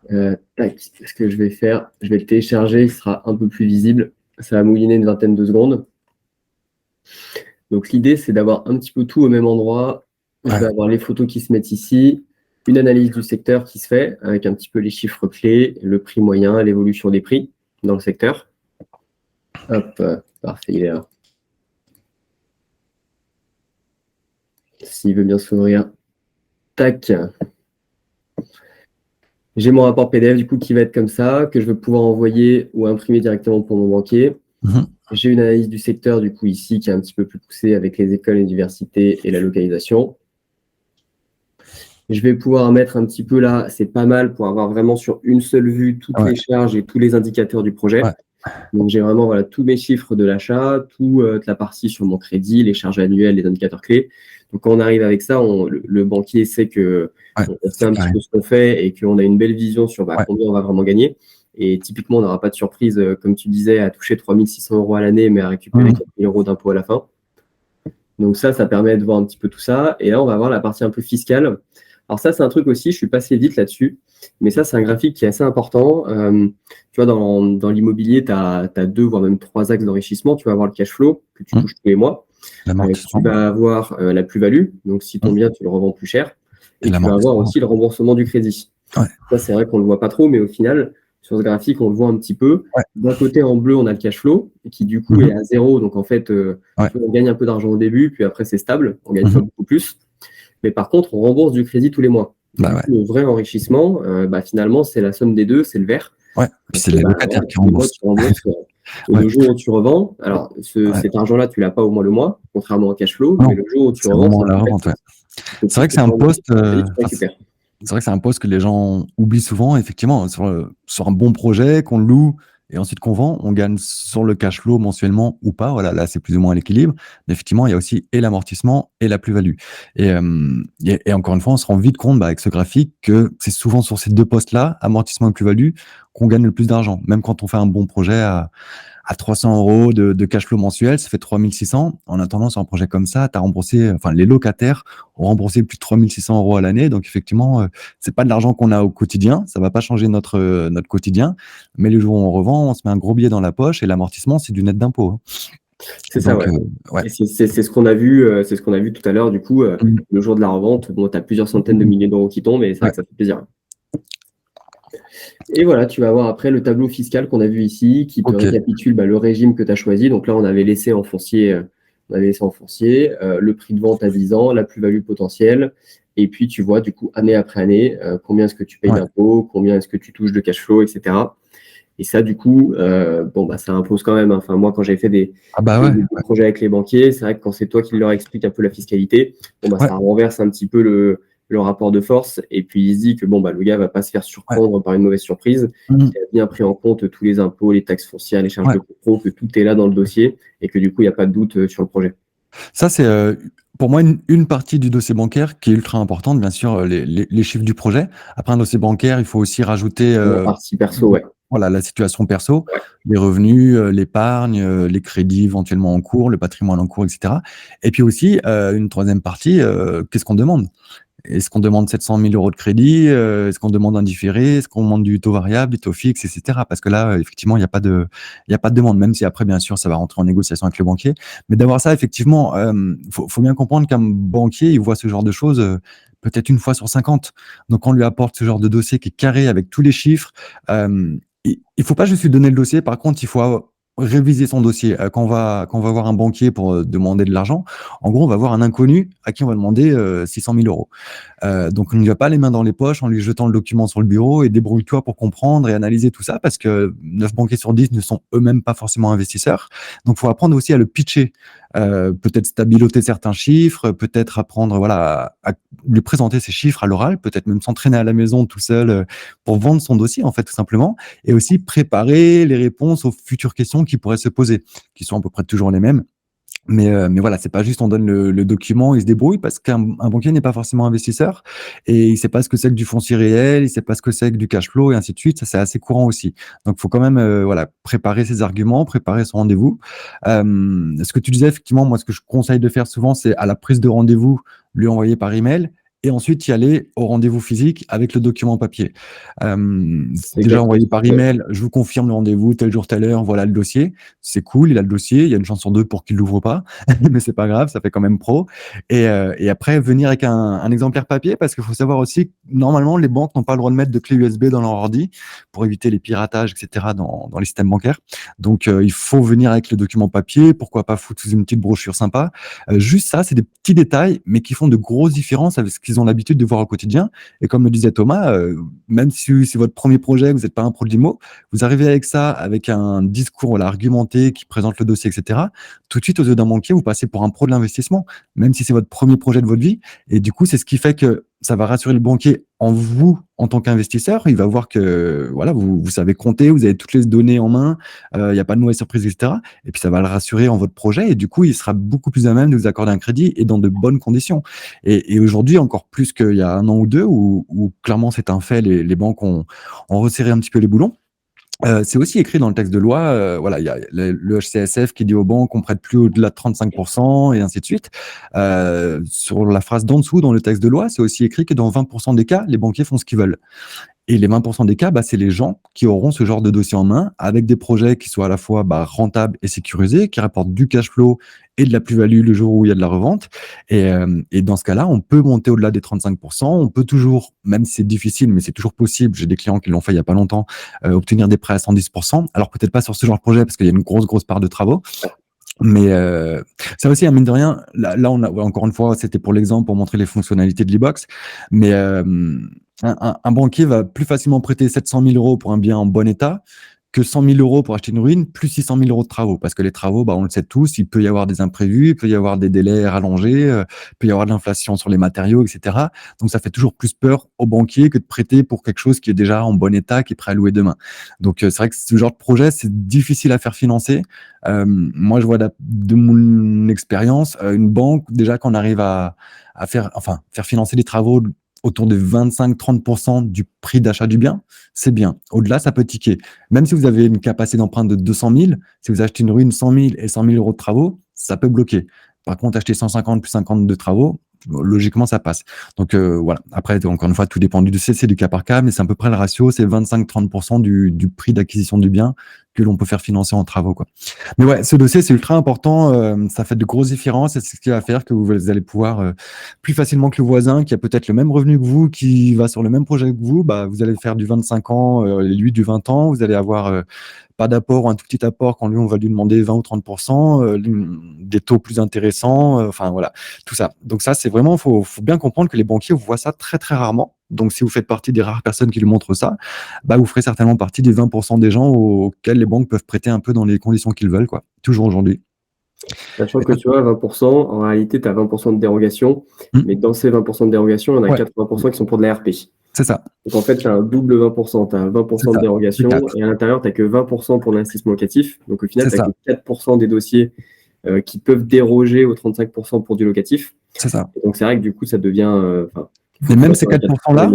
Ce que je vais faire, je vais le télécharger, il sera un peu plus visible. Ça va mouliner une vingtaine de secondes. Donc, l'idée, c'est d'avoir un petit peu tout au même endroit. Je vais avoir les photos qui se mettent ici, une analyse du secteur qui se fait avec un petit peu les chiffres clés, le prix moyen, l'évolution des prix dans le secteur. Hop, parfait, il est là. S'il veut bien s'ouvrir. Tac. J'ai mon rapport PDF du coup qui va être comme ça, que je vais pouvoir envoyer ou imprimer directement pour mon banquier. J'ai une analyse du secteur du coup ici qui est un petit peu plus poussée avec les écoles, l'université et la localisation. Je vais pouvoir mettre un petit peu là, c'est pas mal pour avoir vraiment sur une seule vue toutes les charges et tous les indicateurs du projet. Donc j'ai vraiment tous mes chiffres de l'achat, toute la partie sur mon crédit, les charges annuelles, les indicateurs clés. Donc quand on arrive avec ça, le banquier sait que on sait un petit peu ce qu'on fait et qu'on a une belle vision sur combien on va vraiment gagner. Et typiquement, on n'aura pas de surprise, comme tu disais, à toucher 3 600 € à l'année, mais à récupérer 4 000 € d'impôts à la fin. Donc ça permet de voir un petit peu tout ça. Et là, on va voir la partie un peu fiscale. Alors ça, c'est un truc aussi, je suis passé vite là-dessus, mais ça, c'est un graphique qui est assez important. Tu vois, dans l'immobilier, tu as 2, voire même 3 axes d'enrichissement. Tu vas avoir le cash flow que tu touches tous les mois. Tu vas avoir la plus-value, donc si ton bien, tu le revends plus cher. Et tu vas avoir aussi le remboursement du crédit. Ça, c'est vrai qu'on ne le voit pas trop, mais au final, sur ce graphique, on le voit un petit peu. D'un côté, en bleu, on a le cash flow, qui du coup est à 0. Donc en fait, on gagne un peu d'argent au début, puis après, c'est stable. On gagne pas beaucoup plus. Mais par contre, on rembourse du crédit tous les mois. Le vrai enrichissement, finalement, c'est la somme des deux, c'est le vert. Puis c'est les locataires qui remboursent. Et Ouais, le jour où tu revends, alors ouais. cet argent-là, tu l'as pas au mois le mois, contrairement au cash flow, mais Non, le jour où tu c'est revends, vraiment ça la t'arrête revente, ouais. il faut que C'est tu vrai que payes c'est un sur le poste, et tu récupères. c'est vrai que c'est un poste que les gens oublient souvent, effectivement, sur un bon projet qu'on loue et ensuite qu'on vend, on gagne sur le cash flow mensuellement ou pas. Voilà, là, c'est plus ou moins à l'équilibre. Mais effectivement, il y a aussi et l'amortissement et la plus-value. Et encore une fois, on se rend vite compte, avec ce graphique, que c'est souvent sur ces deux postes-là, amortissement et plus-value, qu'on gagne le plus d'argent. Même quand on fait un bon projet à 300 euros de cash flow mensuel, ça fait 3600. En attendant, sur un projet comme ça, t'as remboursé, enfin, les locataires ont remboursé plus de 3600 euros à l'année. Donc, effectivement, c'est pas de l'argent qu'on a au quotidien. Ça va pas changer notre quotidien. Mais le jour où on revend, on se met un gros billet dans la poche et l'amortissement, c'est du net d'impôt, hein. C'est ça, Donc, ouais. ouais. Et c'est ce qu'on a vu, c'est ce qu'on a vu tout à l'heure, du coup, Mmh. le jour de la revente, bon, tu as plusieurs centaines de Mmh. milliers d'euros qui tombent et c'est vrai Ouais. que ça fait plaisir. Et voilà, tu vas avoir après le tableau fiscal qu'on a vu ici, qui te OK. récapitule le régime que tu as choisi. Donc là, on avait laissé en foncier, le prix de vente à 10 ans, la plus-value potentielle. Et puis, tu vois, du coup, année après année, combien est-ce que tu payes Ouais. d'impôts, combien est-ce que tu touches de cash flow, etc. Et ça, du coup, bon, ça impose quand même, hein. Enfin, moi, quand j'ai fait Ah bah des ouais. projets avec les banquiers, c'est vrai que quand c'est toi qui leur expliques un peu la fiscalité, bon, Ouais. ça renverse un petit peu le rapport de force. Et puis, il se dit que bon, le gars va pas se faire Ouais. surprendre par une mauvaise surprise, Mmh. qu'il a bien pris en compte tous les impôts, les taxes foncières, les charges Ouais. de copro, que tout est là dans le dossier et que du coup, il n'y a pas de doute sur le projet. Ça, c'est pour moi une partie du dossier bancaire qui est ultra importante, bien sûr, les chiffres du projet. Après un dossier bancaire, il faut aussi rajouter La partie perso, ouais. voilà, la situation perso, Ouais. les revenus, l'épargne, les crédits éventuellement en cours, le patrimoine en cours, etc. Et puis aussi, une troisième partie, qu'est-ce qu'on demande? Est-ce qu'on demande 700 000 euros de crédit? Est-ce qu'on demande un différé? Est-ce qu'on demande du taux variable, du taux fixe, etc. Parce que là, effectivement, il y a pas de demande, même si après, bien sûr, ça va rentrer en négociation avec le banquier. Mais d'avoir ça, effectivement, faut bien comprendre qu'un banquier, il voit ce genre de choses peut-être une fois sur 50. Donc, on lui apporte ce genre de dossier qui est carré avec tous les chiffres. Il faut pas juste lui donner le dossier. Par contre, il faut réviser son dossier. Quand on va voir un banquier pour demander de l'argent, en gros, on va voir un inconnu à qui on va demander 600 000 euros. Donc, on n'y va pas les mains dans les poches en lui jetant le document sur le bureau et débrouille-toi pour comprendre et analyser tout ça parce que 9 banquiers sur 10 ne sont eux-mêmes pas forcément investisseurs. Donc, il faut apprendre aussi à le pitcher, peut-être stabiloter certains chiffres, peut-être apprendre à lui présenter ses chiffres à l'oral, peut-être même s'entraîner à la maison tout seul pour vendre son dossier, en fait, tout simplement, et aussi préparer les réponses aux futures questions qui pourraient se poser, qui sont à peu près toujours les mêmes. Mais voilà, c'est pas juste on donne le document, il se débrouille parce qu'un banquier n'est pas forcément investisseur et il sait pas ce que c'est que du foncier réel, il sait pas ce que c'est que du cash flow et ainsi de suite. Ça, c'est assez courant aussi. Donc, faut quand même, voilà, préparer ses arguments, préparer son rendez-vous. Ce que tu disais, effectivement, moi, ce que je conseille de faire souvent, c'est à la prise de rendez-vous, lui envoyer par email et ensuite y aller au rendez-vous physique avec le document papier. C'est Déjà exactement envoyé ce que par je fais. email, je vous confirme le rendez-vous, tel jour, telle heure, voilà le dossier. C'est cool, il a le dossier, il y a une chance sur deux pour qu'il l'ouvre pas, mais c'est pas grave, ça fait quand même pro. Et après, venir avec un exemplaire papier, parce qu'il faut savoir aussi que normalement, les banques n'ont pas le droit de mettre de clé USB dans leur ordi pour éviter les piratages, etc. dans les systèmes bancaires. Donc, il faut venir avec le document papier, pourquoi pas foutre sous une petite brochure sympa. Juste ça, c'est des petits détails, mais qui font de grosses différences avec ce qu'ils ont l'habitude de voir au quotidien. Et comme le disait Thomas, même si c'est votre premier projet, vous n'êtes pas un pro de l'IMO, vous arrivez avec ça, avec un discours argumenté qui présente le dossier, etc. Tout de suite, aux yeux d'un banquier, vous passez pour un pro de l'investissement, même si c'est votre premier projet de votre vie. Et du coup, c'est ce qui fait que ça va rassurer le banquier en vous, en tant qu'investisseur. Il va voir que voilà, vous savez compter, vous avez toutes les données en main, il n'y a pas de mauvaise surprise, etc. Et puis, ça va le rassurer en votre projet. Et du coup, il sera beaucoup plus à même de vous accorder un crédit et dans de bonnes conditions. Et aujourd'hui, encore plus qu'il y a un an ou deux, où clairement, c'est un fait, les banques ont resserré un petit peu les boulons. C'est aussi écrit dans le texte de loi, voilà, il y a le HCSF qui dit aux banques qu'on prête plus au-delà de 35% et ainsi de suite. Sur la phrase d'en dessous dans le texte de loi, c'est aussi écrit que dans 20% des cas, les banquiers font ce qu'ils veulent. Et les 20% des cas, c'est les gens qui auront ce genre de dossier en main avec des projets qui soient à la fois rentables et sécurisés, qui rapportent du cash flow et de la plus-value le jour où il y a de la revente. Et dans ce cas-là, on peut monter au-delà des 35%. On peut toujours, même si c'est difficile, mais c'est toujours possible, j'ai des clients qui l'ont fait il n'y a pas longtemps, obtenir des prêts à 110%. Alors peut-être pas sur ce genre de projet parce qu'il y a une grosse part de travaux. Mais ça aussi, mine de rien, là on a, encore une fois, c'était pour l'exemple, pour montrer les fonctionnalités de l'e-box, mais un banquier va plus facilement prêter 700 000 euros pour un bien en bon état que 100 000 euros pour acheter une ruine, plus 600 000 euros de travaux. Parce que les travaux, on le sait tous, il peut y avoir des imprévus, il peut y avoir des délais rallongés, il peut y avoir de l'inflation sur les matériaux, etc. Donc, ça fait toujours plus peur aux banquiers que de prêter pour quelque chose qui est déjà en bon état, qui est prêt à louer demain. Donc, c'est vrai que ce genre de projet, c'est difficile à faire financer. Moi, je vois de mon expérience, une banque, déjà qu'on arrive à faire financer des travaux autour de 25-30% du prix d'achat du bien, c'est bien. Au-delà, ça peut tiquer. Même si vous avez une capacité d'emprunt de 200 000, si vous achetez une ruine 100 000 et 100 000 euros de travaux, ça peut bloquer. Par contre, acheter 150 plus 50 de travaux, logiquement, ça passe. Donc, voilà. Après, encore une fois, tout dépend du dossier, c'est du cas par cas, mais c'est à peu près le ratio, c'est 25-30% du prix d'acquisition du bien que l'on peut faire financer en travaux, quoi. Mais ouais, ce dossier, c'est ultra important. Ça fait de grosses différences et c'est ce qui va faire que vous allez pouvoir, plus facilement que le voisin qui a peut-être le même revenu que vous, qui va sur le même projet que vous, vous allez faire du 25 ans, et lui du 20 ans. Vous allez avoir pas d'apport ou un tout petit apport quand lui, on va lui demander 20 ou 30%, des taux plus intéressants. Enfin, voilà, tout ça. Donc ça, c'est vraiment, faut bien comprendre que les banquiers voient ça très, très rarement. Donc, si vous faites partie des rares personnes qui lui montrent ça, vous ferez certainement partie des 20% des gens auxquels les banques peuvent prêter un peu dans les conditions qu'ils veulent, quoi. Toujours aujourd'hui. Sachant que tu vois, 20%, en réalité, tu as 20% de dérogation, mais dans ces 20% de dérogation, il y en a 80% qui sont pour de la RP. C'est ça. Donc en fait, tu as un double 20%. Tu as 20% de dérogation et à l'intérieur, tu n'as que 20% pour l'investissement locatif. Donc au final, tu n'as que 4% des dossiers qui peuvent déroger aux 35% pour du locatif. C'est ça. Et donc c'est vrai que du coup, ça devient. Et même ces 4%-là,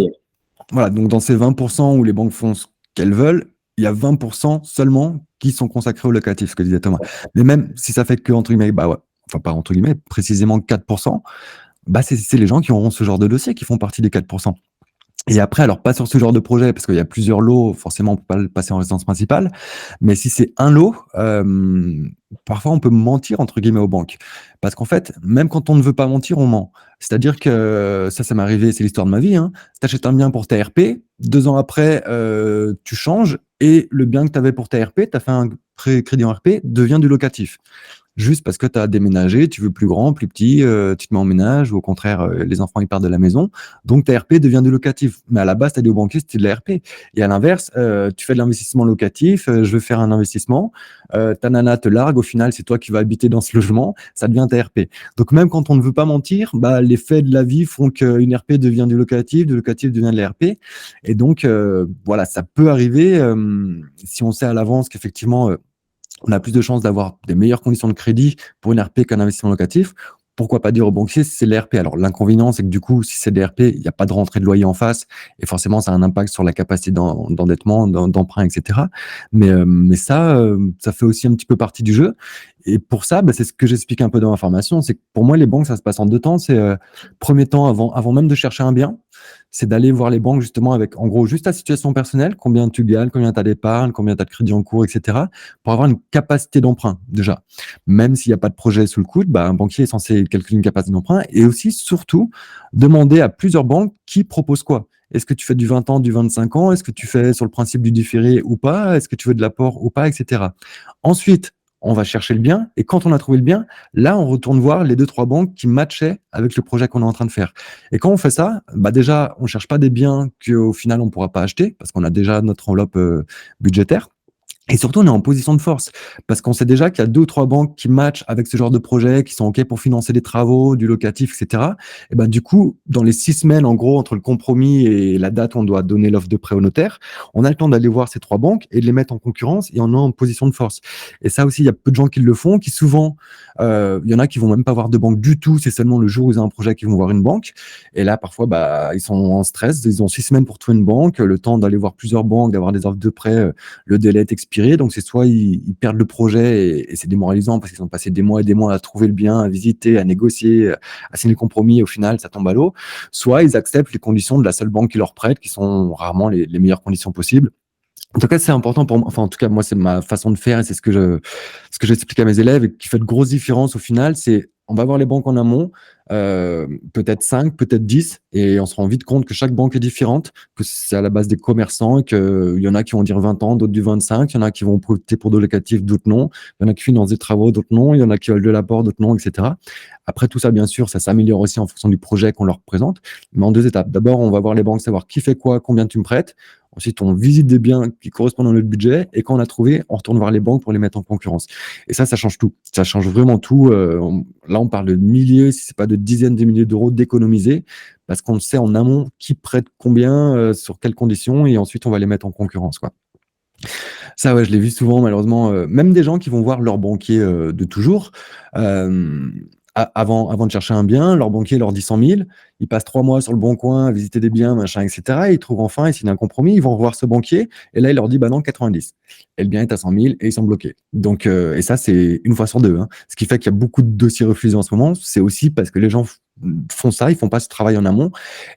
voilà, donc dans ces 20% où les banques font ce qu'elles veulent, il y a 20% seulement qui sont consacrés au locatif, ce que disait Thomas. Mais même si ça fait que, entre guillemets, pas entre guillemets, précisément 4%, c'est les gens qui auront ce genre de dossier qui font partie des 4%. Et après, alors pas sur ce genre de projet, parce qu'il y a plusieurs lots, forcément on peut pas le passer en résidence principale, mais si c'est un lot, parfois on peut mentir entre guillemets aux banques. Parce qu'en fait, même quand on ne veut pas mentir, on ment. C'est-à-dire que ça m'est arrivé, c'est l'histoire de ma vie, hein. Tu achètes un bien pour ta RP, 2 ans après, tu changes, et le bien que tu avais pour ta RP, tu as fait un crédit en RP, devient du locatif. Juste parce que tu as déménagé, tu veux plus grand, plus petit, tu te mets en ménage, ou au contraire, les enfants ils partent de la maison, donc ta RP devient du locatif. Mais à la base, tu as dit au banquier, c'était de la RP. Et à l'inverse, tu fais de l'investissement locatif, je veux faire un investissement, ta nana te largue, au final, c'est toi qui vas habiter dans ce logement, ça devient ta RP. Donc même quand on ne veut pas mentir, les faits de la vie font qu'une RP devient du locatif devient de la RP. Et donc, voilà, ça peut arriver, si on sait à l'avance qu'effectivement, on a plus de chances d'avoir des meilleures conditions de crédit pour une RP qu'un investissement locatif. Pourquoi pas dire au banquier si c'est les RP? Alors, l'inconvénient, c'est que du coup, si c'est des RP, il n'y a pas de rentrée de loyer en face et forcément, ça a un impact sur la capacité d'endettement, d'emprunt, etc. Mais ça fait aussi un petit peu partie du jeu. Et pour ça, c'est ce que j'explique un peu dans ma formation, c'est que pour moi, les banques, ça se passe en 2 temps. C'est premier temps, avant même de chercher un bien, c'est d'aller voir les banques justement avec, en gros, juste ta situation personnelle, combien tu gagnes, combien tu as d'épargne, combien tu as de crédit en cours, etc., pour avoir une capacité d'emprunt déjà. Même s'il n'y a pas de projet sous le coude, un banquier est censé calculer une capacité d'emprunt et aussi, surtout, demander à plusieurs banques qui proposent quoi. Est-ce que tu fais du 20 ans, du 25 ans? Est-ce que tu fais sur le principe du différé ou pas? Est-ce que tu veux de l'apport ou pas, etc. Ensuite, on va chercher le bien et quand on a trouvé le bien, là, on retourne voir les 2-3 banques qui matchaient avec le projet qu'on est en train de faire. Et quand on fait ça, déjà, on cherche pas des biens qu'au final, on pourra pas acheter parce qu'on a déjà notre enveloppe budgétaire. Et surtout, on est en position de force parce qu'on sait déjà qu'il y a 2 ou 3 banques qui matchent avec ce genre de projet, qui sont OK pour financer des travaux, du locatif, etc. Et du coup, dans les 6 semaines, en gros, entre le compromis et la date où on doit donner l'offre de prêt au notaire, on a le temps d'aller voir ces 3 banques et de les mettre en concurrence et on est en position de force. Et ça aussi, il y a peu de gens qui le font, qui souvent, il y en a qui vont même pas voir de banque du tout. C'est seulement le jour où ils ont un projet qu'ils vont voir une banque. Et là, parfois, ils sont en stress. Ils ont 6 semaines pour trouver une banque, le temps d'aller voir plusieurs banques, d'avoir des offres de prêt, le délai est expiré. Donc, c'est soit ils perdent le projet et c'est démoralisant parce qu'ils ont passé des mois et des mois à trouver le bien, à visiter, à négocier, à signer le compromis et au final, ça tombe à l'eau. Soit ils acceptent les conditions de la seule banque qui leur prête, qui sont rarement les meilleures conditions possibles. En tout cas, c'est important pour moi. Enfin, en tout cas, moi, c'est ma façon de faire et c'est ce que j'explique à mes élèves et qui fait de grosses différences au final. C'est, on va voir les banques en amont, peut-être 5, peut-être 10, et on se rend vite compte que chaque banque est différente, que c'est à la base des commerçants et qu'il y en a qui vont dire 20 ans, d'autres du 25, il y en a qui vont opter pour de locatif, d'autres non, il y en a qui financent des travaux, d'autres non, il y en a qui veulent de l'apport, d'autres non, etc. Après tout ça, bien sûr, ça s'améliore aussi en fonction du projet qu'on leur présente, mais en 2 étapes. D'abord, on va voir les banques, savoir qui fait quoi, combien tu me prêtes. Ensuite, on visite des biens qui correspondent à notre budget. Et quand on a trouvé, on retourne voir les banques pour les mettre en concurrence. Et ça change tout. Ça change vraiment tout. Là, on parle de milliers, si c'est pas de dizaines de milliers d'euros d'économiser, parce qu'on sait en amont qui prête combien, sur quelles conditions, et ensuite, on va les mettre en concurrence, quoi. Ça, ouais, je l'ai vu souvent, malheureusement, même des gens qui vont voir leur banquier de toujours. Avant de chercher un bien, leur banquier leur dit 100 000, ils passent 3 mois sur le bon coin à visiter des biens, machin, etc. Ils trouvent enfin, ils signent un compromis, ils vont revoir ce banquier, et là, il leur dit, bah non, 90. Et le bien est à 100 000, et ils sont bloqués. Donc, et ça, c'est une fois sur deux, hein. Ce qui fait qu'il y a beaucoup de dossiers refusés en ce moment, c'est aussi parce que les gens font ça, ils font pas ce travail en amont,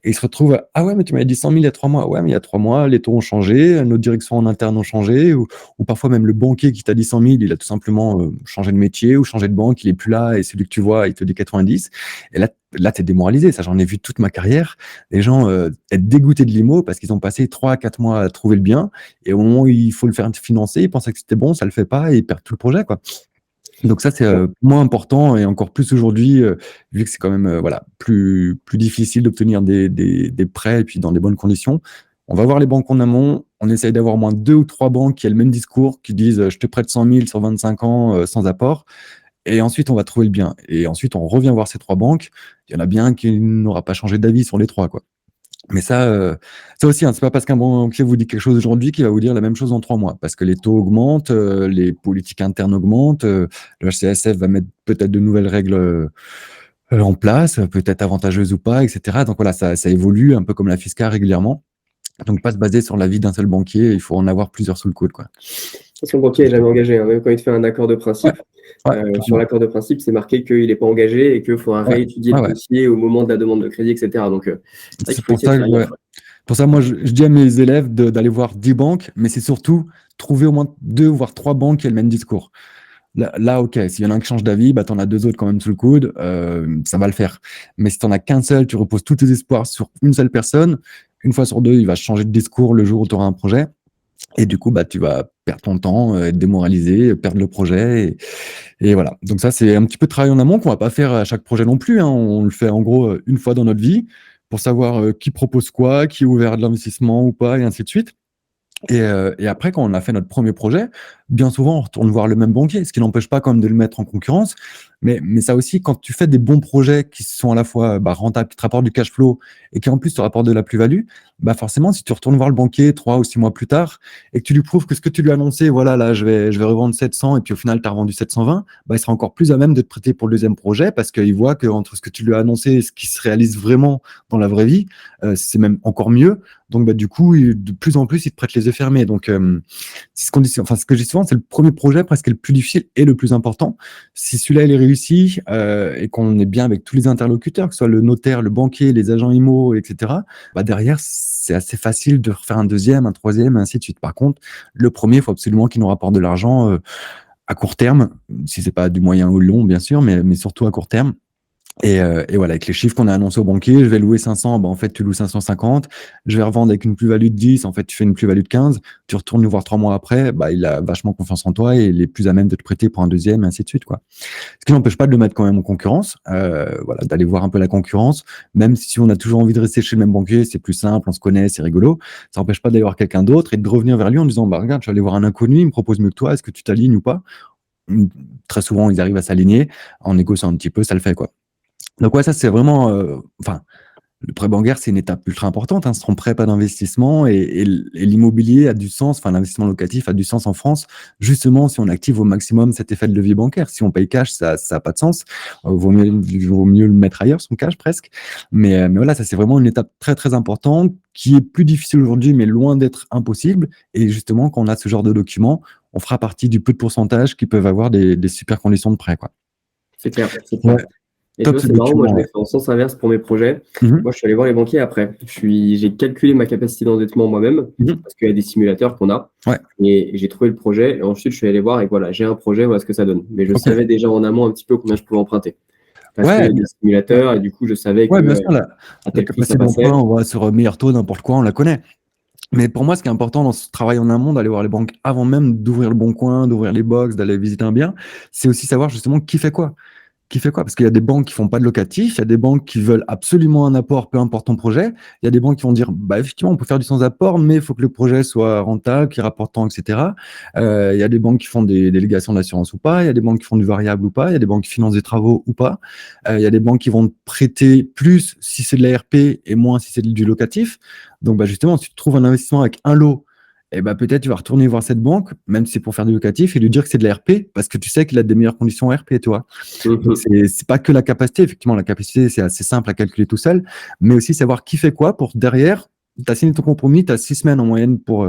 et ils se retrouvent, ah ouais, mais tu m'avais dit 100 000 il y a 3 mois. Ouais, mais il y a 3 mois, les taux ont changé, nos directions en interne ont changé, ou parfois même le banquier qui t'a dit 100 000, il a tout simplement changé de métier ou changé de banque, il est plus là, et celui que tu vois, il te dit 90. Et là t'es démoralisé. Ça, j'en ai vu toute ma carrière. Les gens être dégoûtés de l'IMO parce qu'ils ont passé 3 à 4 mois à trouver le bien, et au moment où il faut le faire financer, ils pensaient que c'était bon, ça le fait pas, et ils perdent tout le projet, quoi. Donc ça, c'est moins important, et encore plus aujourd'hui, vu que c'est quand même voilà, plus difficile d'obtenir des prêts, et puis dans des bonnes conditions. On va voir les banques en amont, on essaye d'avoir au moins 2 ou 3 banques qui aient le même discours, qui disent je te prête 100 000 sur 25 ans sans apport, et ensuite on va trouver le bien. Et ensuite on revient voir ces 3 banques, il y en a bien qui n'aura pas changé d'avis sur les 3, quoi. Mais ça aussi, hein, c'est pas parce qu'un banquier vous dit quelque chose aujourd'hui qu'il va vous dire la même chose dans 3 mois, parce que les taux augmentent, les politiques internes augmentent, le HCSF va mettre peut-être de nouvelles règles en place, peut-être avantageuses ou pas, etc. Donc voilà, ça évolue un peu comme la fiscale régulièrement. Donc pas se baser sur l'avis d'un seul banquier, il faut en avoir plusieurs sous le coude, quoi. Parce que le banquier n'est jamais engagé, hein. Même quand il te fait un accord de principe, sur l'accord de principe, c'est marqué qu'il n'est pas engagé et qu'il faudra réétudier le dossier au moment de la demande de crédit, etc. Donc, c'est pour ça que, pour ça, moi, je dis à mes élèves d'aller voir 10 banques, mais c'est surtout trouver au moins 2 voire 3 banques qui aient le même discours. Là, ok, s'il y en a un qui change d'avis, bah, tu en as 2 autres quand même sous le coude, ça va le faire. Mais si tu n'en as qu'un seul, tu reposes tous tes espoirs sur une seule personne, une fois sur 2, il va changer de discours le jour où tu auras un projet. Et du coup, bah, tu vas perdre ton temps, être démoralisé, perdre le projet. Et voilà. Donc ça, c'est un petit peu de travail en amont qu'on va pas faire à chaque projet non plus, hein. On le fait en gros une fois dans notre vie pour savoir qui propose quoi, qui est ouvert à de l'investissement ou pas, et ainsi de suite. Et après, quand on a fait notre premier projet, bien souvent, on retourne voir le même banquier, ce qui n'empêche pas quand même de le mettre en concurrence. Mais ça aussi, quand tu fais des bons projets qui sont à la fois rentables, qui te rapportent du cash flow et qui en plus te rapportent de la plus-value, bah forcément, si tu retournes voir le banquier 3 ou 6 mois plus tard et que tu lui prouves que ce que tu lui as annoncé, voilà, là, je vais revendre 700 et puis au final, tu as revendu 720, bah, il sera encore plus à même de te prêter pour le deuxième projet parce qu'il voit qu'entre ce que tu lui as annoncé et ce qui se réalise vraiment dans la vraie vie, c'est même encore mieux. Donc, bah, du coup, de plus en plus, il te prête les yeux fermés. Donc, c'est ce qu'on dit, enfin, ce que je dis souvent, c'est le premier projet presque le plus difficile et le plus important. Si celui-là, il est réussi et qu'on est bien avec tous les interlocuteurs, que ce soit le notaire, le banquier, les agents IMO, etc., bah, derrière, c'est assez facile de refaire un deuxième, un troisième, et ainsi de suite. Par contre, le premier, il faut absolument qu'il nous rapporte de l'argent à court terme, si c'est pas du moyen ou long, bien sûr, mais surtout à court terme. Et voilà, avec les chiffres qu'on a annoncés au banquier, je vais louer 500, bah en fait, tu loues 550. Je vais revendre avec une plus-value de 10, en fait, tu fais une plus-value de 15. Tu retournes nous voir 3 mois après, bah, il a vachement confiance en toi et il est plus à même de te prêter pour un deuxième, et ainsi de suite, quoi. Ce qui n'empêche pas de le mettre quand même en concurrence, voilà, d'aller voir un peu la concurrence, même si on a toujours envie de rester chez le même banquier, c'est plus simple, on se connaît, c'est rigolo. Ça n'empêche pas d'aller voir quelqu'un d'autre et de revenir vers lui en disant, bah, regarde, je vais aller voir un inconnu, il me propose mieux que toi, est-ce que tu t'alignes ou pas? Très souvent, ils arrivent à s'aligner. En négociant un petit peu, ça le fait, quoi. Donc ouais, ça c'est vraiment, enfin, le prêt bancaire, c'est une étape ultra importante, hein. C'est ton prêt, pas d'investissement, et l'immobilier a du sens, enfin l'investissement locatif a du sens en France, justement si on active au maximum cet effet de levier bancaire. Si on paye cash, ça a pas de sens. Vaut mieux le mettre ailleurs, son cash presque. Mais voilà, ça c'est vraiment une étape très très importante qui est plus difficile aujourd'hui, mais loin d'être impossible. Et justement, quand on a ce genre de documents, on fera partie du peu de pourcentage qui peuvent avoir des super conditions de prêt, quoi. C'est clair, c'est clair. Ouais. Et tu vois, c'est marrant, moi je l'ai fait en sens inverse pour mes projets. Moi, je suis allé voir les banquiers après. J'ai calculé ma capacité d'endettement moi-même, parce qu'il y a des simulateurs qu'on a. Et j'ai trouvé le projet. Et ensuite, je suis allé voir et voilà, j'ai un projet, voilà ce que ça donne. Mais je savais déjà en amont un petit peu combien je pouvais emprunter. Parce qu'il y a des simulateurs et du coup, je savais que bien sûr, à tel prix ça passait. On va sur meilleur taux, n'importe quoi, on la connaît. Mais pour moi, ce qui est important dans ce travail en amont, d'aller voir les banques avant même d'ouvrir le bon coin, d'ouvrir les box, d'aller visiter un bien, c'est aussi savoir justement qui fait quoi. qui fait quoi? Parce qu'il y a des banques qui font pas de locatif, il y a des banques qui veulent absolument un apport, peu importe ton projet. Il y a des banques qui vont dire, bah, effectivement, on peut faire du sans apport, mais il faut que le projet soit rentable, qu'il rapporte tant, etc. Il y a des banques qui font des délégations d'assurance ou pas, il y a des banques qui font du variable ou pas, il y a des banques qui financent des travaux ou pas. Il y a des banques qui vont te prêter plus si c'est de la RP et moins si c'est du locatif. Donc, bah, justement, si tu trouves un investissement avec un lot, eh ben, peut-être tu vas retourner voir cette banque, même si c'est pour faire du locatif, et lui dire que c'est de la RP, parce que tu sais qu'il a des meilleures conditions RP, tu vois. Donc, c'est pas que la capacité. Effectivement, la capacité, c'est assez simple à calculer tout seul, mais aussi savoir qui fait quoi pour derrière. Tu as signé ton compromis, tu as 6 semaines en moyenne pour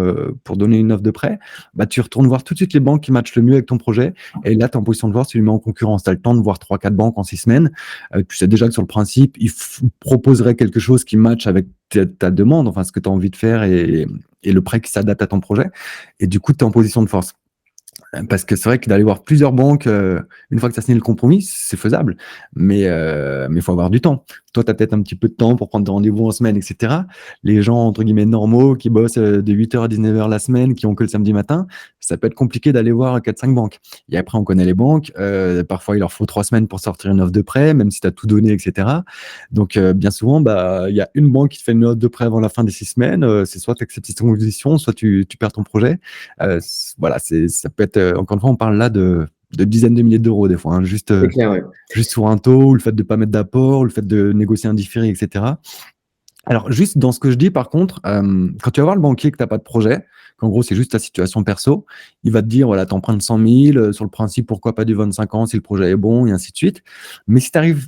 donner une offre de prêt. Bah, tu retournes voir tout de suite les banques qui matchent le mieux avec ton projet. Et là, tu es en position de voir si tu les mets en concurrence. Tu as le temps de voir 3-4 banques en 6 semaines. Tu sais déjà que sur le principe, ils proposeraient quelque chose qui matche avec ta demande, enfin ce que tu as envie de faire et le prêt qui s'adapte à ton projet. Et du coup, tu es en position de force. Parce que c'est vrai que d'aller voir plusieurs banques, une fois que tu as signé le compromis, c'est faisable. Mais il faut avoir du temps. Toi, tu as peut-être un petit peu de temps pour prendre des rendez-vous en semaine, etc. Les gens, entre guillemets, normaux, qui bossent de 8h à 19h la semaine, qui ont que le samedi matin, ça peut être compliqué d'aller voir 4-5 banques. Et après, on connaît les banques. Parfois, il leur faut 3 semaines pour sortir une offre de prêt, même si tu as tout donné, etc. Donc, bien souvent, bah, il y a une banque qui te fait une offre de prêt avant la fin des 6 semaines. C'est soit tu acceptes ton condition, soit tu perds ton projet. Voilà, ça peut être, encore une fois, on parle là de dizaines de milliers d'euros des fois, hein, juste clair, ouais. sur un taux, le fait de ne pas mettre d'apport, le fait de négocier un différé, etc. Alors, juste dans ce que je dis, par contre, quand tu vas voir le banquier que tu n'as pas de projet, qu'en gros, c'est juste ta situation perso, il va te dire, voilà, tu empruntes 100 000, sur le principe, pourquoi pas du 25 ans si le projet est bon, et ainsi de suite. Mais si tu arrives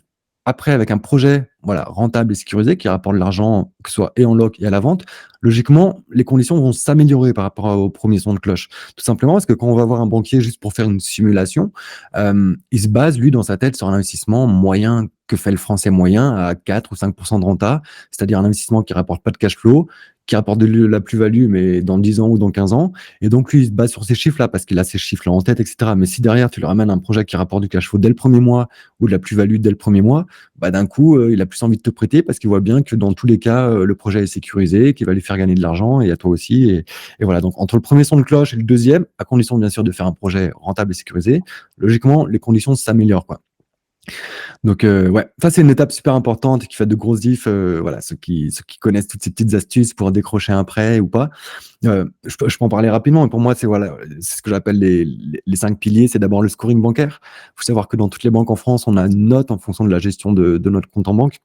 après avec un projet voilà, rentable et sécurisé qui rapporte de l'argent, que ce soit et en loc et à la vente, logiquement, les conditions vont s'améliorer par rapport au premier son de cloche. Tout simplement parce que quand on va voir un banquier juste pour faire une simulation, il se base, lui, dans sa tête, sur un investissement moyen que fait le français moyen à 4 ou 5% de renta, c'est-à-dire un investissement qui rapporte pas de cash flow, qui rapporte de la plus-value, mais dans 10 ans ou dans 15 ans. Et donc, lui, il se base sur ces chiffres-là parce qu'il a ces chiffres-là en tête, etc. Mais si derrière, tu lui ramènes un projet qui rapporte du cash flow dès le premier mois ou de la plus-value dès le premier mois, bah, d'un coup, il a plus envie de te prêter parce qu'il voit bien que dans tous les cas, le projet est sécurisé, qu'il va lui faire gagner de l'argent et à toi aussi. Et voilà. Donc, entre le premier son de cloche et le deuxième, à condition, bien sûr, de faire un projet rentable et sécurisé, logiquement, les conditions s'améliorent, quoi. Donc, ouais, ça, c'est une étape super importante et qui fait de grosses diffs. Voilà, ceux qui connaissent toutes ces petites astuces pour décrocher un prêt ou pas. Je peux en parler rapidement, mais pour moi, c'est voilà, c'est ce que j'appelle les 5 piliers. C'est d'abord le scoring bancaire. Il faut savoir que dans toutes les banques en France, on a une note en fonction de la gestion de notre compte en banque.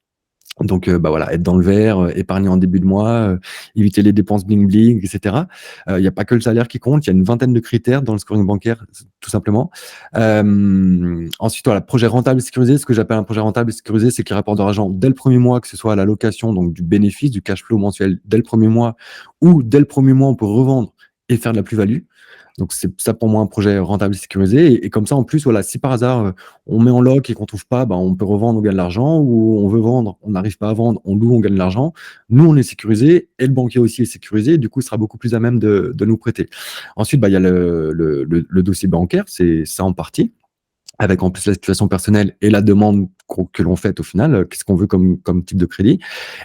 Donc, bah voilà, être dans le vert, épargner en début de mois, éviter les dépenses bling bling, etc. Il n'y a pas que le salaire qui compte, il y a une vingtaine de critères dans le scoring bancaire, tout simplement. Ensuite, voilà, projet rentable et sécurisé. Ce que j'appelle un projet rentable et sécurisé, c'est qu'il rapporte de l'argent dès le premier mois, que ce soit à la location, donc du bénéfice, du cash flow mensuel dès le premier mois, ou dès le premier mois, on peut revendre et faire de la plus-value. Donc, c'est ça pour moi un projet rentable et sécurisé. Et comme ça, en plus, voilà, si par hasard, on met en loc et qu'on ne trouve pas, bah, on peut revendre, on gagne de l'argent, ou on veut vendre, on n'arrive pas à vendre, on loue, on gagne de l'argent. Nous, on est sécurisé et le banquier aussi est sécurisé. Du coup, il sera beaucoup plus à même de nous prêter. Ensuite, bah, il y a le dossier bancaire, c'est ça en partie, avec en plus la situation personnelle et la demande que l'on fait au final, qu'est-ce qu'on veut comme type de crédit.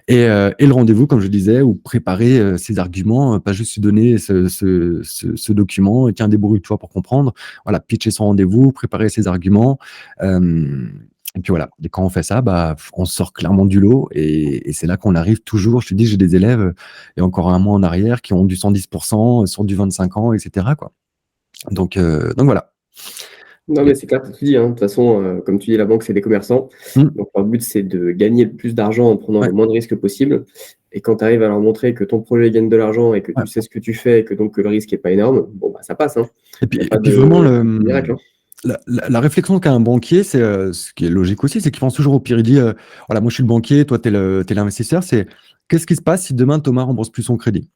Et le rendez-vous, comme je disais, ou préparer ses arguments, pas juste se donner ce document, et tiens, débrouille-toi pour comprendre. Voilà, pitcher son rendez-vous, préparer ses arguments. Et puis voilà, et quand on fait ça, bah, on sort clairement du lot et c'est là qu'on arrive toujours. Je te dis, j'ai des élèves, et encore un mois en arrière, qui ont du 110% sur du 25 ans, etc., quoi. Donc voilà. Non, mais c'est clair ce que tu dis, hein. De toute façon, comme tu dis, la banque, c'est des commerçants. Donc, leur but, c'est de gagner le plus d'argent en prenant Ouais. le moins de risques possible. Et quand tu arrives à leur montrer que ton projet gagne de l'argent et que tu sais ce que tu fais et que donc que le risque n'est pas énorme, bon, bah, ça passe, hein. Et Il n'y a puis, pas de vraiment, miracle, hein. la réflexion qu'a un banquier, c'est ce qui est logique aussi, c'est qu'il pense toujours au pire. Il dit, voilà, moi je suis le banquier, toi tu es l'investisseur, c'est qu'est-ce qui se passe si demain Thomas rembourse plus son crédit?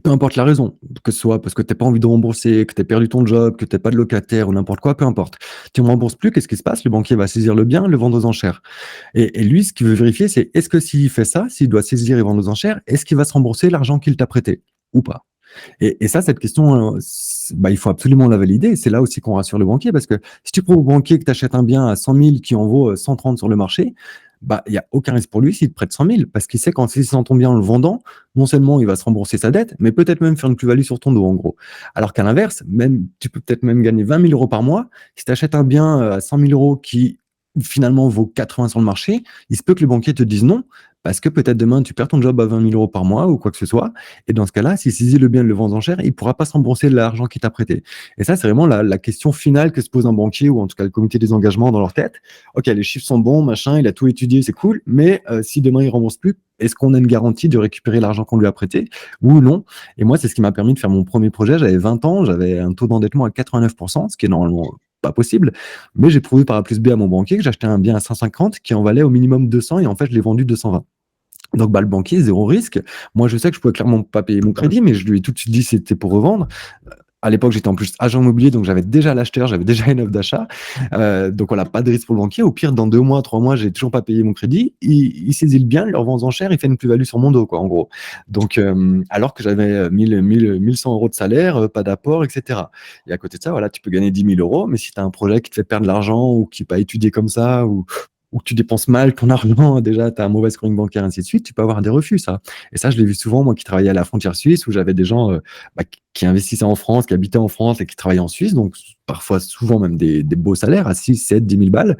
Peu importe la raison, que ce soit parce que tu n'as pas envie de rembourser, que tu as perdu ton job, que tu n'as pas de locataire ou n'importe quoi, peu importe. Tu ne rembourses plus, qu'est-ce qui se passe? Le banquier va saisir le bien, le vendre aux enchères. Et lui, ce qu'il veut vérifier, c'est est-ce que s'il fait ça, s'il doit saisir et vendre aux enchères, est-ce qu'il va se rembourser l'argent qu'il t'a prêté ou pas? Et ça, cette question, bah, il faut absolument la valider. C'est là aussi qu'on rassure le banquier, parce que si tu prouves au banquier que tu achètes un bien à 100 000 qui en vaut 130 sur le marché, bah, il n'y a aucun risque pour lui s'il te prête 100 000, parce qu'il sait qu'en saisissant ton bien en le vendant, non seulement il va se rembourser sa dette, mais peut-être même faire une plus-value sur ton dos, en gros. Alors qu'à l'inverse, même, tu peux peut-être même gagner 20 000 euros par mois. Si tu achètes un bien à 100 000 euros qui finalement vaut 80 sur le marché, il se peut que les banquiers te disent non, parce que peut-être demain, tu perds ton job à 20 000 euros par mois ou quoi que ce soit. Et dans ce cas-là, s'il saisit le bien et le vend en enchère, il ne pourra pas se rembourser l'argent qu'il t'a prêté. Et ça, c'est vraiment la question finale que se pose un banquier ou en tout cas le comité des engagements dans leur tête. OK, les chiffres sont bons, machin, il a tout étudié, c'est cool. Mais si demain, il ne rembourse plus, est-ce qu'on a une garantie de récupérer l'argent qu'on lui a prêté ou non? Et moi, c'est ce qui m'a permis de faire mon premier projet. J'avais 20 ans, j'avais un taux d'endettement à 89%, ce qui est normalement pas possible. Mais j'ai prouvé par A plus B à mon banquier que j'achetais un bien à 150 qui en valait au minimum 200 et en fait, je l'ai vendu 220. Donc, le banquier, zéro risque. Moi, je sais que je pouvais clairement pas payer mon crédit, mais je lui ai tout de suite dit que c'était pour revendre. À l'époque, j'étais en plus agent immobilier, donc j'avais déjà l'acheteur, j'avais déjà une offre d'achat. Donc voilà, pas de risque pour le banquier. Au pire, dans 2 mois, 3 mois, j'ai toujours pas payé mon crédit. Il saisit le bien, il le revend aux enchères, il fait une plus-value sur mon dos, quoi, en gros. Donc, alors que j'avais 1100 euros de salaire, pas d'apport, etc. Et à côté de ça, voilà, tu peux gagner 10 000 euros, mais si tu as un projet qui te fait perdre de l'argent ou qui n'est pas étudié comme ça, ou que tu dépenses mal ton argent, déjà, tu as un mauvais scoring bancaire, ainsi de suite, tu peux avoir des refus, ça. Et ça, je l'ai vu souvent, moi qui travaillais à la frontière suisse, où j'avais des gens qui investissaient en France, qui habitaient en France et qui travaillaient en Suisse, donc parfois, souvent même des beaux salaires à 6, 7, 10 000 balles.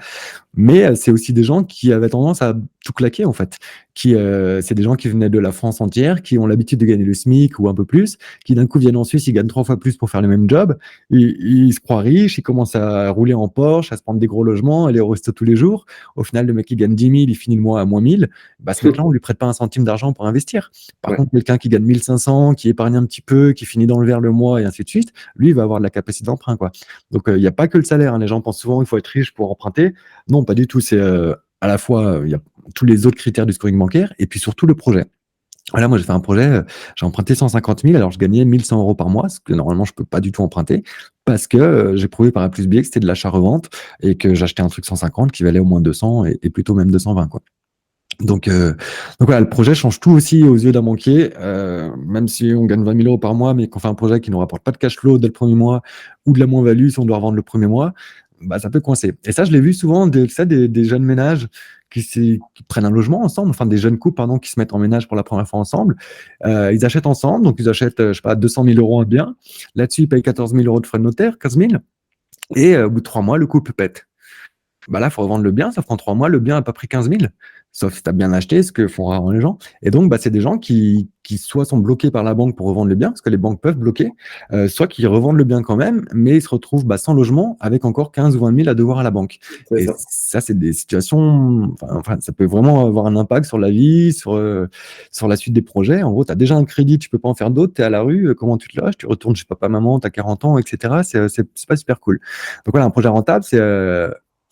Mais c'est aussi des gens qui avaient tendance à tout claquer, en fait. C'est des gens qui venaient de la France entière, qui ont l'habitude de gagner le SMIC ou un peu plus, qui d'un coup viennent en Suisse, ils gagnent 3 fois plus pour faire le même job, ils se croient riches, ils commencent à rouler en Porsche, à se prendre des gros logements, aller au resto tous les jours. Au final, le mec qui gagne 10 000, il finit le mois à moins 1 000. Bah, ce mec-là, on lui prête pas un centime d'argent pour investir. Par contre, quelqu'un qui gagne 1 500, qui épargne un petit peu, qui finit dans le vert le mois et ainsi de suite, lui, il va avoir de la capacité d'emprunt, quoi. Donc, il n'y a pas que le salaire, hein. Les gens pensent souvent qu'il faut être riche pour emprunter. Non, pas du tout. C'est à la fois, il y a tous les autres critères du scoring bancaire et puis surtout le projet. Voilà, moi, j'ai fait un projet, j'ai emprunté 150 000, alors je gagnais 1 100 euros par mois, ce que normalement, je peux pas du tout emprunter, parce que j'ai prouvé par A plus B que c'était de l'achat-revente et que j'achetais un truc 150 qui valait au moins 200 et plutôt même 220, quoi. Donc voilà, le projet change tout aussi aux yeux d'un banquier, même si on gagne 20 000 euros par mois, mais qu'on fait un projet qui ne nous rapporte pas de cash flow dès le premier mois ou de la moins-value si on doit revendre le premier mois, bah, ça peut coincer. Et ça, je l'ai vu souvent, des jeunes ménages qui prennent un logement ensemble, enfin des jeunes couples pardon, qui se mettent en ménage pour la première fois ensemble. Ils achètent ensemble, donc ils achètent, je sais pas, 200 000 euros un bien. Là-dessus, ils payent 14 000 euros de frais de notaire, 15 000. Et au bout de 3 mois, le couple pète. Bah là, il faut revendre le bien, sauf qu'en 3 mois, le bien n'a pas pris 15 000. Sauf si tu as bien acheté, ce que font rarement les gens. Et donc, bah, c'est des gens qui soit sont bloqués par la banque pour revendre le bien, parce que les banques peuvent bloquer, soit qui revendent le bien quand même, mais ils se retrouvent sans logement avec encore 15 ou 20 000 à devoir à la banque. Et ça, c'est des situations, enfin, ça peut vraiment avoir un impact sur la vie, sur la suite des projets. En gros, tu as déjà un crédit, tu peux pas en faire d'autres, tu es à la rue, comment tu te loges, tu retournes chez papa, maman, tu as 40 ans, etc. C'est pas super cool. Donc voilà, un projet rentable, c'est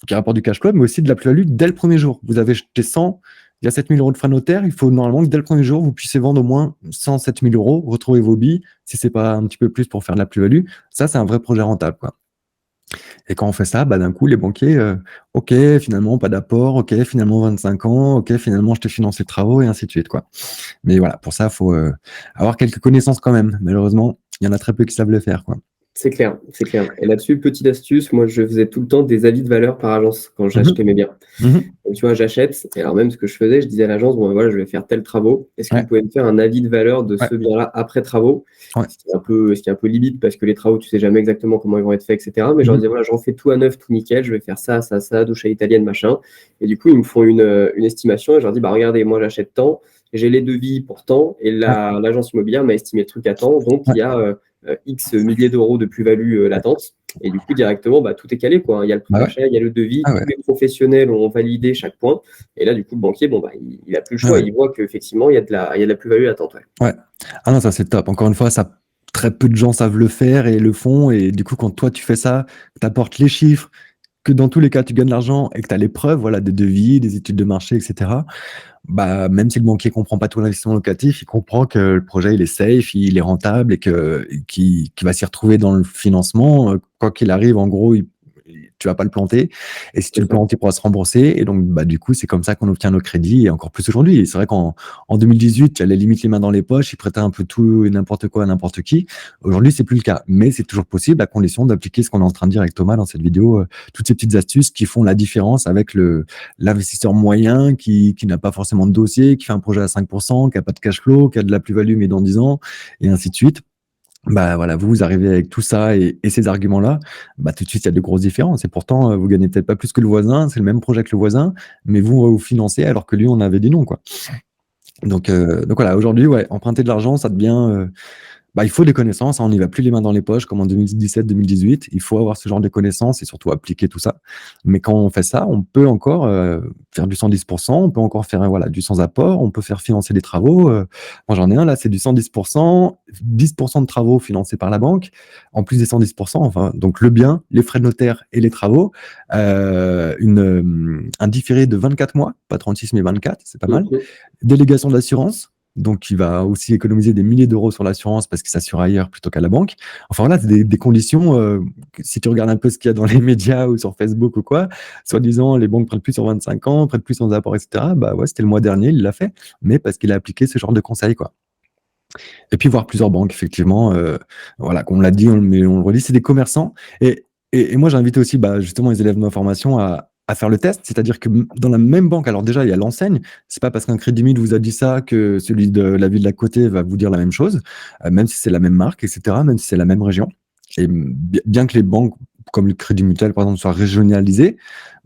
qui rapporte du cash flow, mais aussi de la plus-value dès le premier jour. Vous avez jeté 100, il y a 7 000 euros de frais notaires, il faut normalement que dès le premier jour, vous puissiez vendre au moins 107 000 euros, retrouver vos billes, si c'est pas un petit peu plus pour faire de la plus-value. Ça, c'est un vrai projet rentable, quoi. Et quand on fait ça, bah, d'un coup, les banquiers, OK, finalement, pas d'apport, OK, finalement, 25 ans, OK, finalement, je t'ai financé le travaux, et ainsi de suite, quoi. Mais voilà, pour ça, il faut avoir quelques connaissances quand même. Malheureusement, il y en a très peu qui savent le faire, quoi. C'est clair, c'est clair. Et là-dessus, petite astuce, moi, je faisais tout le temps des avis de valeur par agence quand j'achetais mes biens. Donc, tu vois, j'achète, et alors même ce que je faisais, je disais à l'agence, bon, voilà, je vais faire tel travaux. Est-ce que vous pouvez me faire un avis de valeur de ce bien-là après travaux? Ce qui est un peu limite parce que les travaux, tu sais jamais exactement comment ils vont être faits, etc. Mais je leur disais, voilà, j'en fais tout à neuf, tout nickel, je vais faire ça, ça, ça, douche à italienne, machin. Et du coup, ils me font une estimation et je leur dis, bah, regardez, moi, j'achète tant, j'ai les devis pour tant, et l'agence immobilière m'a estimé le truc à tant, donc il y a X milliers d'euros de plus-value latente. Et du coup, directement, bah, tout est calé, quoi. Il y a le prix d'achat, il y a le devis, tous les professionnels ont validé chaque point. Et là, du coup, le banquier, bon, bah, il n'a plus le choix. Il voit qu'effectivement, il y a de la plus-value latente. Ouais. Ah non, ça c'est top. Encore une fois, très peu de gens savent le faire et le font. Et du coup, quand toi, tu fais ça, tu apportes les chiffres, que dans tous les cas, tu gagnes de l'argent et que tu as les preuves, voilà, des devis, des études de marché, etc. Bah, même si le banquier comprend pas tout l'investissement locatif, il comprend que le projet, il est safe, il est rentable et qu'il va s'y retrouver dans le financement. Quoi qu'il arrive, en gros, tu vas pas le planter. Et si tu le plantes, il pourra se rembourser. Et donc, bah, du coup, c'est comme ça qu'on obtient nos crédits et encore plus aujourd'hui. Et c'est vrai qu'en 2018, il y avait limite les mains dans les poches, il prêtait un peu tout et n'importe quoi à n'importe qui. Aujourd'hui, c'est plus le cas. Mais c'est toujours possible à condition d'appliquer ce qu'on est en train de dire avec Thomas dans cette vidéo, toutes ces petites astuces qui font la différence avec l'investisseur moyen qui n'a pas forcément de dossier, qui fait un projet à 5%, qui a pas de cash flow, qui a de la plus-value mais dans 10 ans, et ainsi de suite. Bah voilà, vous arrivez avec tout ça et ces arguments-là, bah tout de suite il y a de grosses différences et pourtant vous gagnez peut-être pas plus que le voisin, c'est le même projet que le voisin, mais vous on va vous financer alors que lui on avait dit non quoi. Donc voilà, aujourd'hui ouais, emprunter de l'argent ça devient bah, il faut des connaissances, hein, on n'y va plus les mains dans les poches comme en 2017-2018. Il faut avoir ce genre de connaissances et surtout appliquer tout ça. Mais quand on fait ça, on peut encore faire du 110%, on peut encore faire voilà, du sans apport, on peut faire financer des travaux. Moi j'en ai un là, c'est du 110%, 10% de travaux financés par la banque, en plus des 110%, enfin, donc le bien, les frais de notaire et les travaux, un différé de 24 mois, pas 36 mais 24, c'est pas mal. Mhm. Délégation d'assurance. Donc, il va aussi économiser des milliers d'euros sur l'assurance parce qu'il s'assure ailleurs plutôt qu'à la banque. Enfin, voilà, c'est des conditions. Si tu regardes un peu ce qu'il y a dans les médias ou sur Facebook ou quoi, soi-disant, les banques prêtent plus sur 25 ans, prêtent plus sans apport, etc. Bah ouais, c'était le mois dernier, il l'a fait, mais parce qu'il a appliqué ce genre de conseils, quoi. Et puis, voir plusieurs banques, effectivement. Voilà, comme on l'a dit, mais on le redit, c'est des commerçants. Et moi, j'invite aussi bah, justement les élèves de ma formation à faire le test, c'est-à-dire que dans la même banque, alors déjà, il y a l'enseigne, c'est pas parce qu'un Crédit Mutuel vous a dit ça que celui de la ville d'à côté va vous dire la même chose, même si c'est la même marque, etc., même si c'est la même région. Et bien que les banques, comme le Crédit Mutuel, par exemple, soient régionalisées,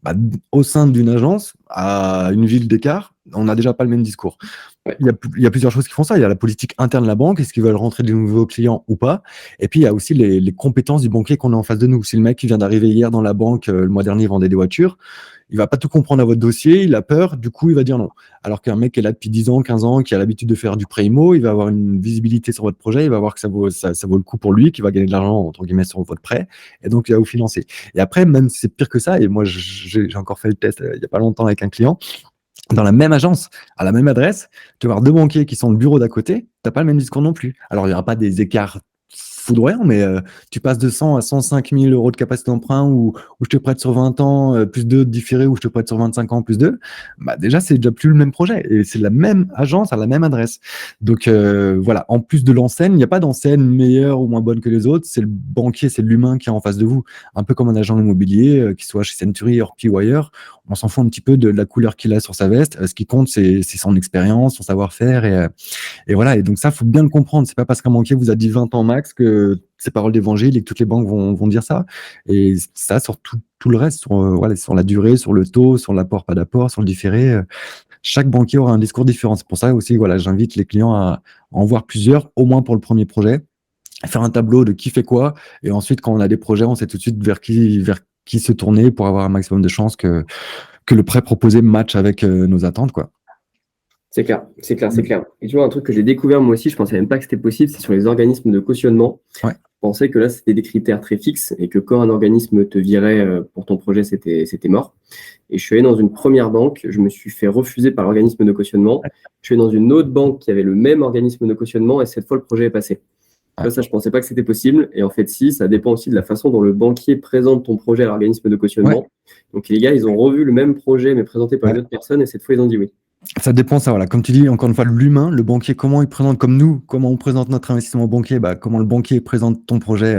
bah, au sein d'une agence, à une ville d'écart, on n'a déjà pas le même discours. Ouais. Il y a plusieurs choses qui font ça. Il y a la politique interne de la banque, est-ce qu'ils veulent rentrer de nouveaux clients ou pas. Et puis, il y a aussi les compétences du banquier qu'on a en face de nous. Si le mec qui vient d'arriver hier dans la banque, le mois dernier, il vendait des voitures, il va pas tout comprendre à votre dossier, il a peur, du coup, il va dire non. Alors qu'un mec qui est là depuis 10 ans, 15 ans, qui a l'habitude de faire du prêt IMO, il va avoir une visibilité sur votre projet, il va voir que ça vaut le coup pour lui, qu'il va gagner de l'argent, entre guillemets, sur votre prêt, et donc il va vous financer. Et après, même si c'est pire que ça, et moi, j'ai encore fait le test il y a pas longtemps avec un client, dans la même agence, à la même adresse, tu vas avoir deux banquiers qui sont le bureau d'à côté, t'as pas le même discours non plus. Alors, il n'y aura pas des écarts foudroyants, mais tu passes de 100 à 105 000 euros de capacité d'emprunt ou je te prête sur 20 ans plus 2 de différé ou je te prête sur 25 ans plus 2, bah déjà, c'est déjà plus le même projet. Et c'est la même agence à la même adresse. Donc, voilà, en plus de l'enseigne, il n'y a pas d'enseigne meilleure ou moins bonne que les autres. C'est le banquier, c'est l'humain qui est en face de vous. Un peu comme un agent immobilier, qu'il soit chez Century, Orpi ou ailleurs. On s'en fout un petit peu de la couleur qu'il a sur sa veste. Ce qui compte, c'est son expérience, son savoir-faire. Et voilà. Et donc ça, faut bien le comprendre. C'est pas parce qu'un banquier vous a dit 20 ans max que c'est parole d'évangile et que toutes les banques vont dire ça. Et ça, sur tout le reste, sur, voilà, sur la durée, sur le taux, sur l'apport, pas d'apport, sur le différé. Chaque banquier aura un discours différent. C'est pour ça aussi, voilà, j'invite les clients à en voir plusieurs, au moins pour le premier projet, faire un tableau de qui fait quoi. Et ensuite, quand on a des projets, on sait tout de suite vers qui se tourner pour avoir un maximum de chances que le prêt proposé matche avec nos attentes, quoi. C'est clair, c'est clair, c'est clair. Et tu vois, un truc que j'ai découvert moi aussi, je pensais même pas que c'était possible, c'est sur les organismes de cautionnement. Ouais. Je pensais que là, c'était des critères très fixes et que quand un organisme te virait pour ton projet, c'était mort. Et je suis allé dans une première banque, je me suis fait refuser par l'organisme de cautionnement. Je suis allé dans une autre banque qui avait le même organisme de cautionnement et cette fois, le projet est passé. Ouais. Là, ça, je pensais pas que c'était possible. Et en fait, si, ça dépend aussi de la façon dont le banquier présente ton projet à l'organisme de cautionnement. Ouais. Donc, les gars, ils ont revu le même projet, mais présenté par une autre personne, et cette fois, ils ont dit oui. Ça dépend, ça, voilà. Comme tu dis, encore une fois, l'humain, le banquier, comment il présente, comme nous, comment on présente notre investissement au banquier, bah, comment le banquier présente ton projet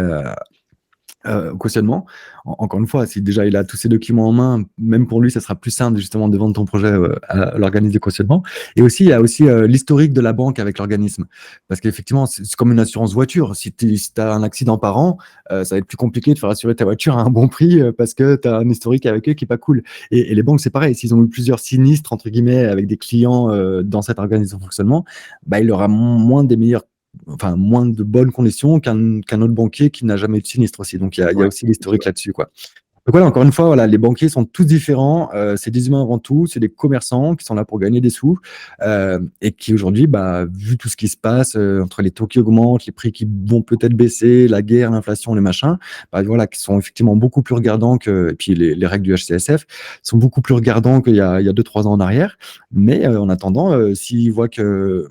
au cautionnement. Encore une fois, si déjà il a tous ses documents en main, même pour lui, ça sera plus simple justement de vendre ton projet à l'organisme de cautionnement. Et aussi, il y a aussi l'historique de la banque avec l'organisme. Parce qu'effectivement, c'est comme une assurance voiture. Si tu as un accident par an, ça va être plus compliqué de faire assurer ta voiture à un bon prix parce que tu as un historique avec eux qui est pas cool. Et les banques, c'est pareil. S'ils ont eu plusieurs sinistres, entre guillemets, avec des clients dans cet organisme de fonctionnement, bah, il aura moins de bonnes conditions qu'un autre banquier qui n'a jamais eu de sinistre aussi. Donc, il y a aussi l'historique là-dessus, quoi. Donc voilà, encore une fois, voilà, les banquiers sont tous différents. C'est des humains avant tout, c'est des commerçants qui sont là pour gagner des sous et qui aujourd'hui, bah, vu tout ce qui se passe entre les taux qui augmentent, les prix qui vont peut-être baisser, la guerre, l'inflation, les machins, bah, voilà, qui sont effectivement beaucoup plus regardants et puis les règles du HCSF sont beaucoup plus regardants qu'il y a 2-3 ans en arrière. Mais en attendant, s'ils voient que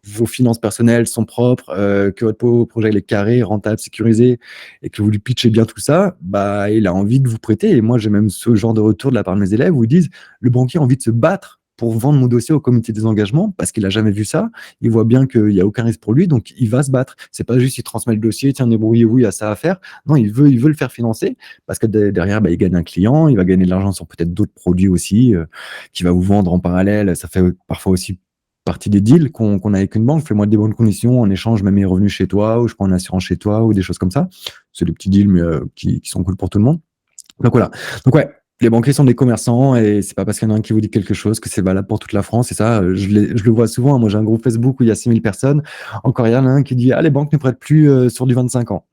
vos finances personnelles sont propres, que votre projet est carré, rentable, sécurisé, et que vous lui pitchez bien tout ça, bah, il a envie de vous prêter. Et moi, j'ai même ce genre de retour de la part de mes élèves où ils disent, le banquier a envie de se battre pour vendre mon dossier au comité des engagements parce qu'il a jamais vu ça. Il voit bien qu'il n'y a aucun risque pour lui, donc il va se battre. C'est pas juste il transmet le dossier, tiens, débrouillez-vous, il y a ça à faire. Non, il veut le faire financer parce que derrière, bah, il gagne un client, il va gagner de l'argent sur peut-être d'autres produits aussi, qu'il va vous vendre en parallèle. Ça fait parfois aussi partie des deals qu'on a avec une banque. Fais-moi des bonnes conditions, en échange, je mets mes revenus chez toi, ou je prends une assurance chez toi, ou des choses comme ça. C'est des petits deals, mais qui sont cool pour tout le monde. Donc voilà. Donc ouais, les banquiers sont des commerçants et c'est pas parce qu'il y en a un qui vous dit quelque chose que c'est valable pour toute la France. Et ça, je le vois souvent. Moi, j'ai un groupe Facebook où il y a 6000 personnes. Encore, il y en a un qui dit, ah, les banques ne prêtent plus sur du 25 ans.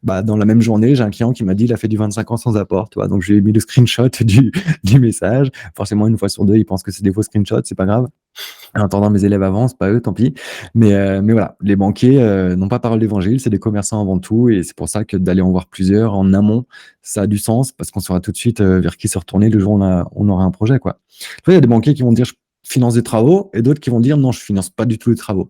Bah, dans la même journée, j'ai un client qui m'a dit, il a fait du 25 ans sans apport. Tu vois. Donc, j'ai mis le screenshot du message. Forcément, une fois sur deux, ils pensent que c'est des faux screenshots. C'est pas grave. En attendant, mes élèves avancent, pas eux, tant pis. Mais voilà, les banquiers n'ont pas parole d'évangile, c'est des commerçants avant tout, et c'est pour ça que d'aller en voir plusieurs en amont, ça a du sens, parce qu'on saura tout de suite vers qui se retourner le jour où on aura un projet, quoi. Tu vois, il y a des banquiers qui vont dire je finance des travaux, et d'autres qui vont dire non, je finance pas du tout les travaux.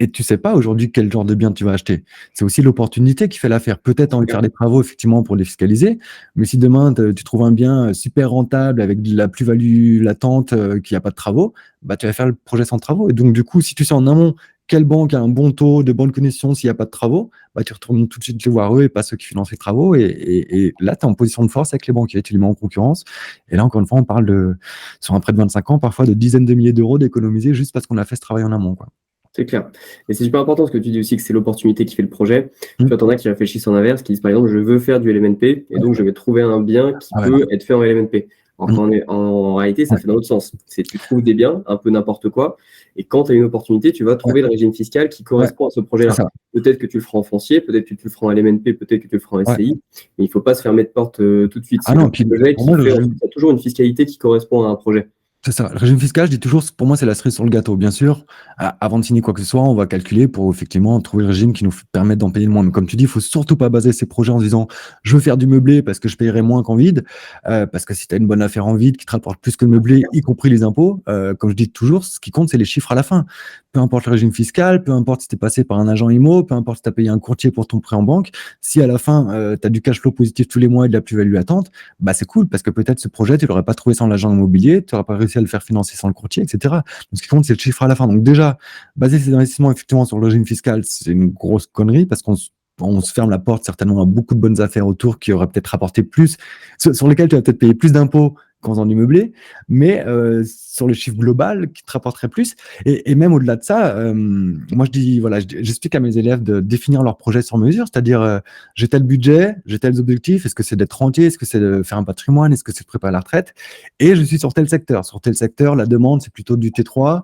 Et tu sais pas aujourd'hui quel genre de bien tu vas acheter. C'est aussi l'opportunité qui fait l'affaire. Peut-être envie de faire des travaux effectivement pour les fiscaliser, mais si demain tu trouves un bien super rentable avec de la plus-value latente qui a pas de travaux, bah tu vas faire le projet sans travaux. Et donc du coup, si tu sais en amont quelle banque a un bon taux, de bonnes conditions s'il n'y a pas de travaux, bah tu retournes tout de suite les voir eux et pas ceux qui financent les travaux. Et là, tu es en position de force avec les banquiers, tu les mets en concurrence. Et là, encore une fois, on parle sur un prêt de 25 ans, parfois de dizaines de milliers d'euros d'économiser juste parce qu'on a fait ce travail en amont, quoi. C'est clair. Et c'est super important ce que tu dis aussi, que c'est l'opportunité qui fait le projet. Tu vois, t'en as qui réfléchissent en inverse, qui disent par exemple, je veux faire du LMNP, et donc je vais trouver un bien qui Ah ouais. peut être fait en LMNP. Alors en réalité, ça fait dans l'autre sens. C'est tu trouves des biens, un peu n'importe quoi, et quand tu as une opportunité, tu vas trouver le régime fiscal qui correspond à ce projet-là. Peut-être que tu le feras en foncier, peut-être que tu le feras en LMNP, peut-être que tu le feras en SCI, mais il ne faut pas se fermer de porte tout de suite. Ah non, puis projet qui fait toujours une fiscalité qui correspond à un projet. C'est ça. Le régime fiscal, je dis toujours, pour moi, c'est la cerise sur le gâteau. Bien sûr, avant de signer quoi que ce soit, on va calculer pour effectivement trouver le régime qui nous permette d'en payer le moins. Mais comme tu dis, il faut surtout pas baser ces projets en se disant, je veux faire du meublé parce que je payerai moins qu'en vide. Parce que si tu as une bonne affaire en vide qui te rapporte plus que le meublé, y compris les impôts, comme je dis toujours, ce qui compte, c'est les chiffres à la fin. Peu importe le régime fiscal, peu importe si tu es passé par un agent IMO, peu importe si tu as payé un courtier pour ton prêt en banque, si à la fin, tu as du cash flow positif tous les mois et de la plus-value latente, bah c'est cool parce que peut-être ce projet, tu l'aurais pas trouvé sans l'agent immobilier, tu n'aurais pas réussi à le faire financer sans le courtier, etc. Donc, ce qui compte, c'est le chiffre à la fin. Donc, déjà, baser ses investissements effectivement sur le régime fiscal, c'est une grosse connerie parce qu'on se ferme la porte certainement à beaucoup de bonnes affaires autour qui auraient peut-être rapporté plus, sur lesquelles tu vas peut-être payer plus d'impôts qu'en faisant du meublé, mais sur le chiffre global qui te rapporterait plus. Et même au-delà de ça, moi je dis, voilà, j'explique à mes élèves de définir leur projet sur mesure, c'est-à-dire j'ai tel budget, j'ai tels objectifs, est-ce que c'est d'être rentier, est-ce que c'est de faire un patrimoine, est-ce que c'est de préparer la retraite, et je suis sur tel secteur. Sur tel secteur, la demande, c'est plutôt du T3,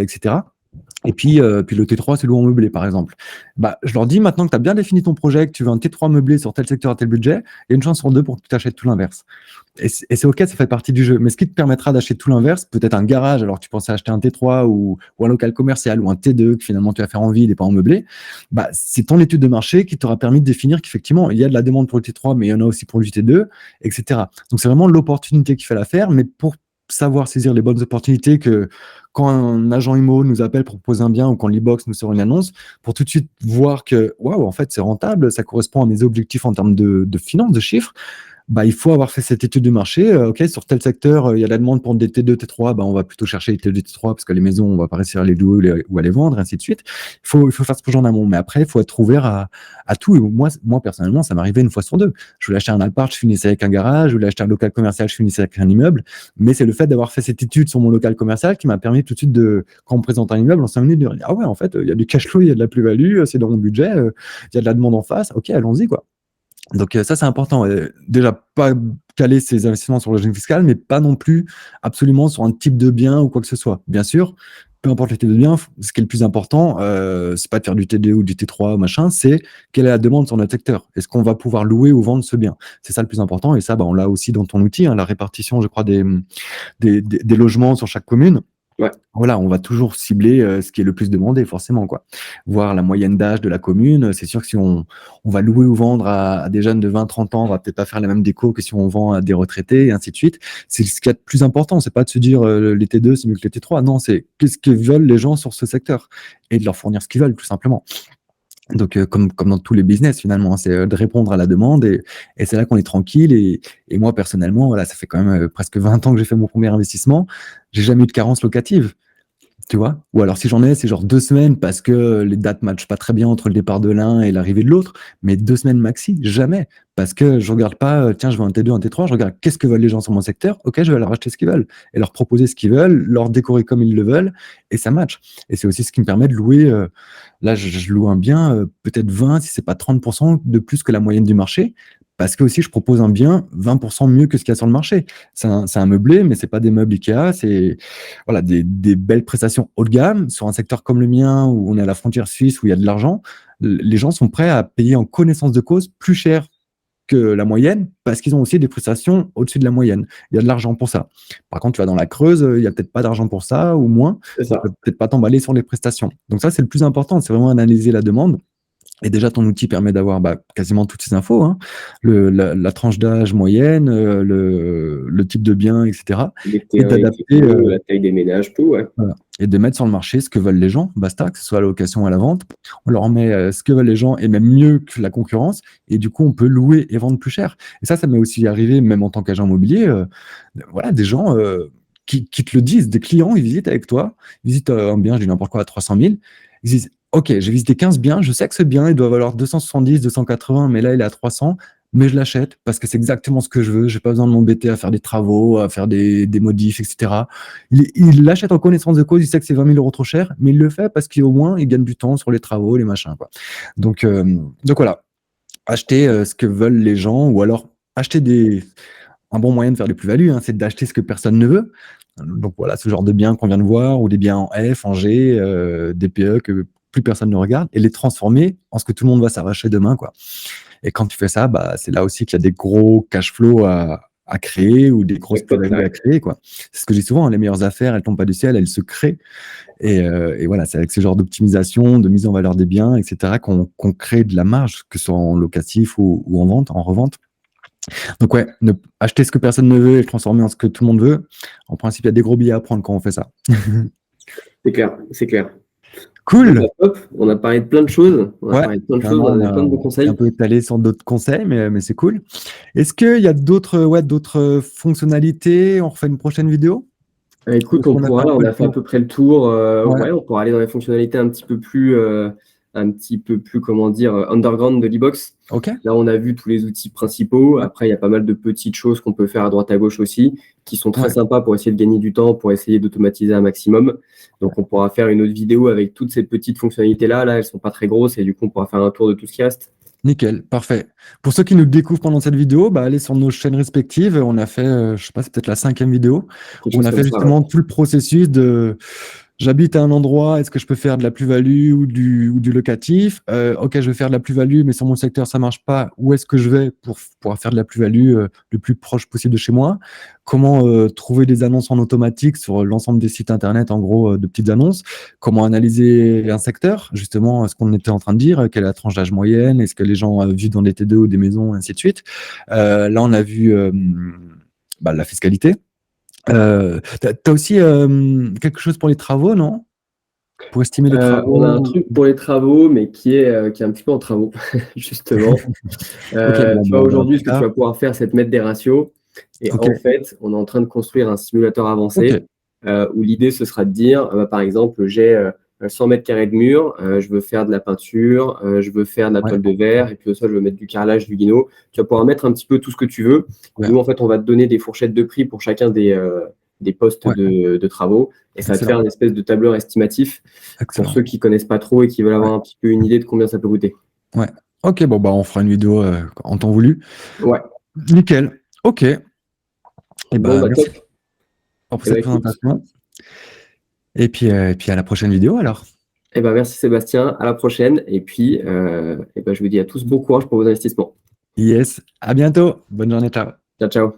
etc. Et puis le T3, c'est loué en meublé, par exemple. Bah, je leur dis, maintenant que tu as bien défini ton projet, que tu veux un T3 meublé sur tel secteur à tel budget, il y a une chance sur deux pour que tu achètes tout l'inverse. Et c'est OK, ça fait partie du jeu. Mais ce qui te permettra d'acheter tout l'inverse, peut-être un garage, alors que tu pensais acheter un T3 ou un local commercial ou un T2 que finalement tu vas faire en vide et pas en meublé, bah, c'est ton étude de marché qui t'aura permis de définir qu'effectivement, il y a de la demande pour le T3, mais il y en a aussi pour le T2, etc. Donc, c'est vraiment l'opportunité qui fait l'affaire, mais pour savoir saisir les bonnes opportunités, que quand un agent IMO nous appelle pour proposer un bien ou quand l'e-box nous sort une annonce, pour tout de suite voir que waouh, en fait, c'est rentable, ça correspond à mes objectifs en termes de finances, de chiffres. Bah, il faut avoir fait cette étude de marché. OK, sur tel secteur, il y a la demande pour des T2, T3, bah, on va plutôt chercher les T2, T3 parce que les maisons, on va pas réussir à les louer ou à les vendre, ainsi de suite. Il faut faire ce projet en amont. Mais après, il faut être ouvert à tout. Et moi, personnellement, ça m'arrivait une fois sur deux. Je voulais acheter un appart, je finissais avec un garage. Je voulais acheter un local commercial, je finissais avec un immeuble. Mais c'est le fait d'avoir fait cette étude sur mon local commercial qui m'a permis tout de suite quand on me présente un immeuble en 5 minutes, de dire, ah ouais, en fait, il y a du cash flow, il y a de la plus-value, c'est dans mon budget, il y a de la demande en face. OK, allons-y, quoi. Donc ça, c'est important. Déjà, pas caler ses investissements sur le régime fiscal, mais pas non plus absolument sur un type de bien ou quoi que ce soit. Bien sûr, peu importe le type de bien, ce qui est le plus important, c'est pas de faire du T2 ou du T3 machin, c'est quelle est la demande sur notre secteur. Est-ce qu'on va pouvoir louer ou vendre ce bien? C'est ça le plus important. Et ça, bah, on l'a aussi dans ton outil, hein, la répartition, je crois, des logements sur chaque commune. Ouais. Voilà, on va toujours cibler ce qui est le plus demandé, forcément, quoi. Voir la moyenne d'âge de la commune. C'est sûr que si on va louer ou vendre à des jeunes de 20-30 ans, on va peut-être pas faire la même déco que si on vend à des retraités, et ainsi de suite. C'est ce qu'il y a de plus important. C'est pas de se dire les T2, c'est mieux que les T3. Non, c'est qu'est-ce que veulent les gens sur ce secteur et de leur fournir ce qu'ils veulent, tout simplement. Donc, comme dans tous les business, finalement, c'est de répondre à la demande et c'est là qu'on est tranquille. Et moi, personnellement, voilà, ça fait quand même presque 20 ans que j'ai fait mon premier investissement. J'ai jamais eu de carence locative. Tu vois? Ou alors si j'en ai, c'est genre 2 semaines parce que les dates matchent pas très bien entre le départ de l'un et l'arrivée de l'autre, mais 2 semaines maxi, jamais. Parce que je regarde pas, tiens, je veux un T2, un T3, je regarde qu'est-ce que veulent les gens sur mon secteur. OK, je vais leur acheter ce qu'ils veulent et leur proposer ce qu'ils veulent, leur décorer comme ils le veulent et ça match. Et c'est aussi ce qui me permet de louer, là, je loue un bien, peut-être 20, si c'est pas 30 de plus que la moyenne du marché, parce que aussi je propose un bien 20 mieux que ce qu'il y a sur le marché. C'est un meublé, mais c'est pas des meubles IKEA, c'est voilà, des belles prestations haut de gamme sur un secteur comme le mien où on est à la frontière suisse où il y a de l'argent. Les gens sont prêts à payer en connaissance de cause plus cher que la moyenne parce qu'ils ont aussi des prestations au-dessus de la moyenne. Il y a de l'argent pour ça. Par contre, tu vas dans la Creuse, il y a peut-être pas d'argent pour ça ou moins. C'est Tu ça. peux peut-être pas t'emballer sur les prestations. Donc ça, c'est le plus important. C'est vraiment analyser la demande. Et déjà, ton outil permet d'avoir quasiment toutes ces infos, hein. La tranche d'âge moyenne, le type de bien, etc. Les Et terrains d'adapter, équipés, la taille des ménages, tout, ouais. voilà. Et de mettre sur le marché ce que veulent les gens, basta, que ce soit à la location ou à la vente. On leur met ce que veulent les gens et même mieux que la concurrence. Et du coup, on peut louer et vendre plus cher. Et ça m'est aussi arrivé, même en tant qu'agent immobilier, voilà, des gens qui te le disent, des clients, ils visitent avec toi, ils visitent un bien, je dis n'importe quoi, à 300 000. Ils disent, OK, j'ai visité 15 biens, je sais que ce bien, il doit valoir 270, 280, mais là, il est à 300. Mais je l'achète parce que c'est exactement ce que je veux. J'ai pas besoin de m'embêter à faire des travaux, à faire des modifs, etc. Il l'achète en connaissance de cause. Il sait que c'est 20 000 euros trop cher, mais il le fait parce qu'au moins, il gagne du temps sur les travaux, les machins, quoi. Donc voilà. Acheter ce que veulent les gens ou alors acheter un bon moyen de faire des plus-values, hein, c'est d'acheter ce que personne ne veut. Donc voilà, ce genre de biens qu'on vient de voir, ou des biens en F, en G, des PE que plus personne ne regarde, et les transformer en ce que tout le monde va s'arracher demain, quoi. Et quand tu fais ça, c'est là aussi qu'il y a des gros cash flows à créer ou des grosses Jackpot, plus-values à ouais. créer, quoi. C'est ce que je dis souvent, hein, les meilleures affaires, elles tombent pas du ciel, elles se créent. Et voilà, c'est avec ce genre d'optimisation, de mise en valeur des biens, etc., qu'on crée de la marge, que ce soit en locatif ou en vente, en revente. Donc ouais, acheter ce que personne ne veut et le transformer en ce que tout le monde veut. En principe, il y a des gros billets à prendre quand on fait ça. C'est clair, c'est clair. Bon, Cool. top. On a parlé de plein de choses. On a Ouais, parlé de plein de choses, carrément, on a on donné plein de bons s'est un conseils. peu étalé sur d'autres conseils, mais c'est cool. Est-ce qu'il y a d'autres fonctionnalités? On refait une prochaine vidéo? Ou Écoute, est-ce on qu'on a fait pourra, un là, peu on le a fait à tour? peu près le tour. Ouais, Ouais, on pourra aller dans les fonctionnalités un petit peu plus, comment dire, underground de l'e-box. ok. Là, on a vu tous les outils principaux. Ouais, Après, il y a pas mal de petites choses qu'on peut faire à droite à gauche aussi, qui sont très ouais. sympas pour essayer de gagner du temps, pour essayer d'automatiser un maximum. Donc, on pourra faire une autre vidéo avec toutes ces petites fonctionnalités-là. Là, elles sont pas très grosses et du coup, on pourra faire un tour de tout ce qui reste. Nickel, parfait. Pour ceux qui nous découvrent pendant cette vidéo, allez sur nos chaînes respectives. On a fait, je sais pas, c'est peut-être la 5e vidéo, Quelque où on chose a comme fait ça, ouais. justement tout le processus de j'habite à un endroit, est-ce que je peux faire de la plus-value ou du locatif? Ok, je vais faire de la plus-value, mais sur mon secteur, ça marche pas. Où est-ce que je vais pour pouvoir faire de la plus-value le plus proche possible de chez moi? Comment trouver des annonces en automatique sur l'ensemble des sites internet, en gros, de petites annonces? Comment analyser un secteur? Justement, ce qu'on était en train de dire, quelle est la tranche d'âge moyenne? Est-ce que les gens vivent dans des T2 ou des maisons, ainsi de suite. Là, on a vu la fiscalité. T'as aussi quelque chose pour les travaux, non? Pour estimer les On a un travaux? truc pour les travaux, mais qui est un petit peu en travaux, justement. Ok, bon, Tu vois, plus aujourd'hui, ce que tu tard. vas pouvoir faire, c'est te mettre des ratios. Et Ok, en fait, on est en train de construire un simulateur ok, avancé où l'idée, ce sera de dire, par exemple, j'ai 100 mètres carrés de mur, je veux faire de la peinture, je veux faire de la ouais, toile de verre, et puis au sol, je veux mettre du carrelage, du guinot. Tu vas pouvoir mettre un petit peu tout ce que tu veux. ouais, Nous, en fait, on va te donner des fourchettes de prix pour chacun des postes ouais, de travaux. Et ça va te faire excellent, une espèce de tableur estimatif pour excellent. ceux qui connaissent pas trop et qui veulent Ouais, avoir un petit peu une idée de combien ça peut coûter. ouais. Ok, bon, on fera une vidéo en temps voulu. Ouais. Nickel. Ok. Et Bon, bah merci top. pour Eh ben, cette écoute, présentation. Et puis à la prochaine vidéo alors. eh ben, merci Sébastien. À la prochaine. Et puis, je vous dis à tous bon courage pour vos investissements. Yes. À bientôt. Bonne journée. Ciao. Ciao, ciao.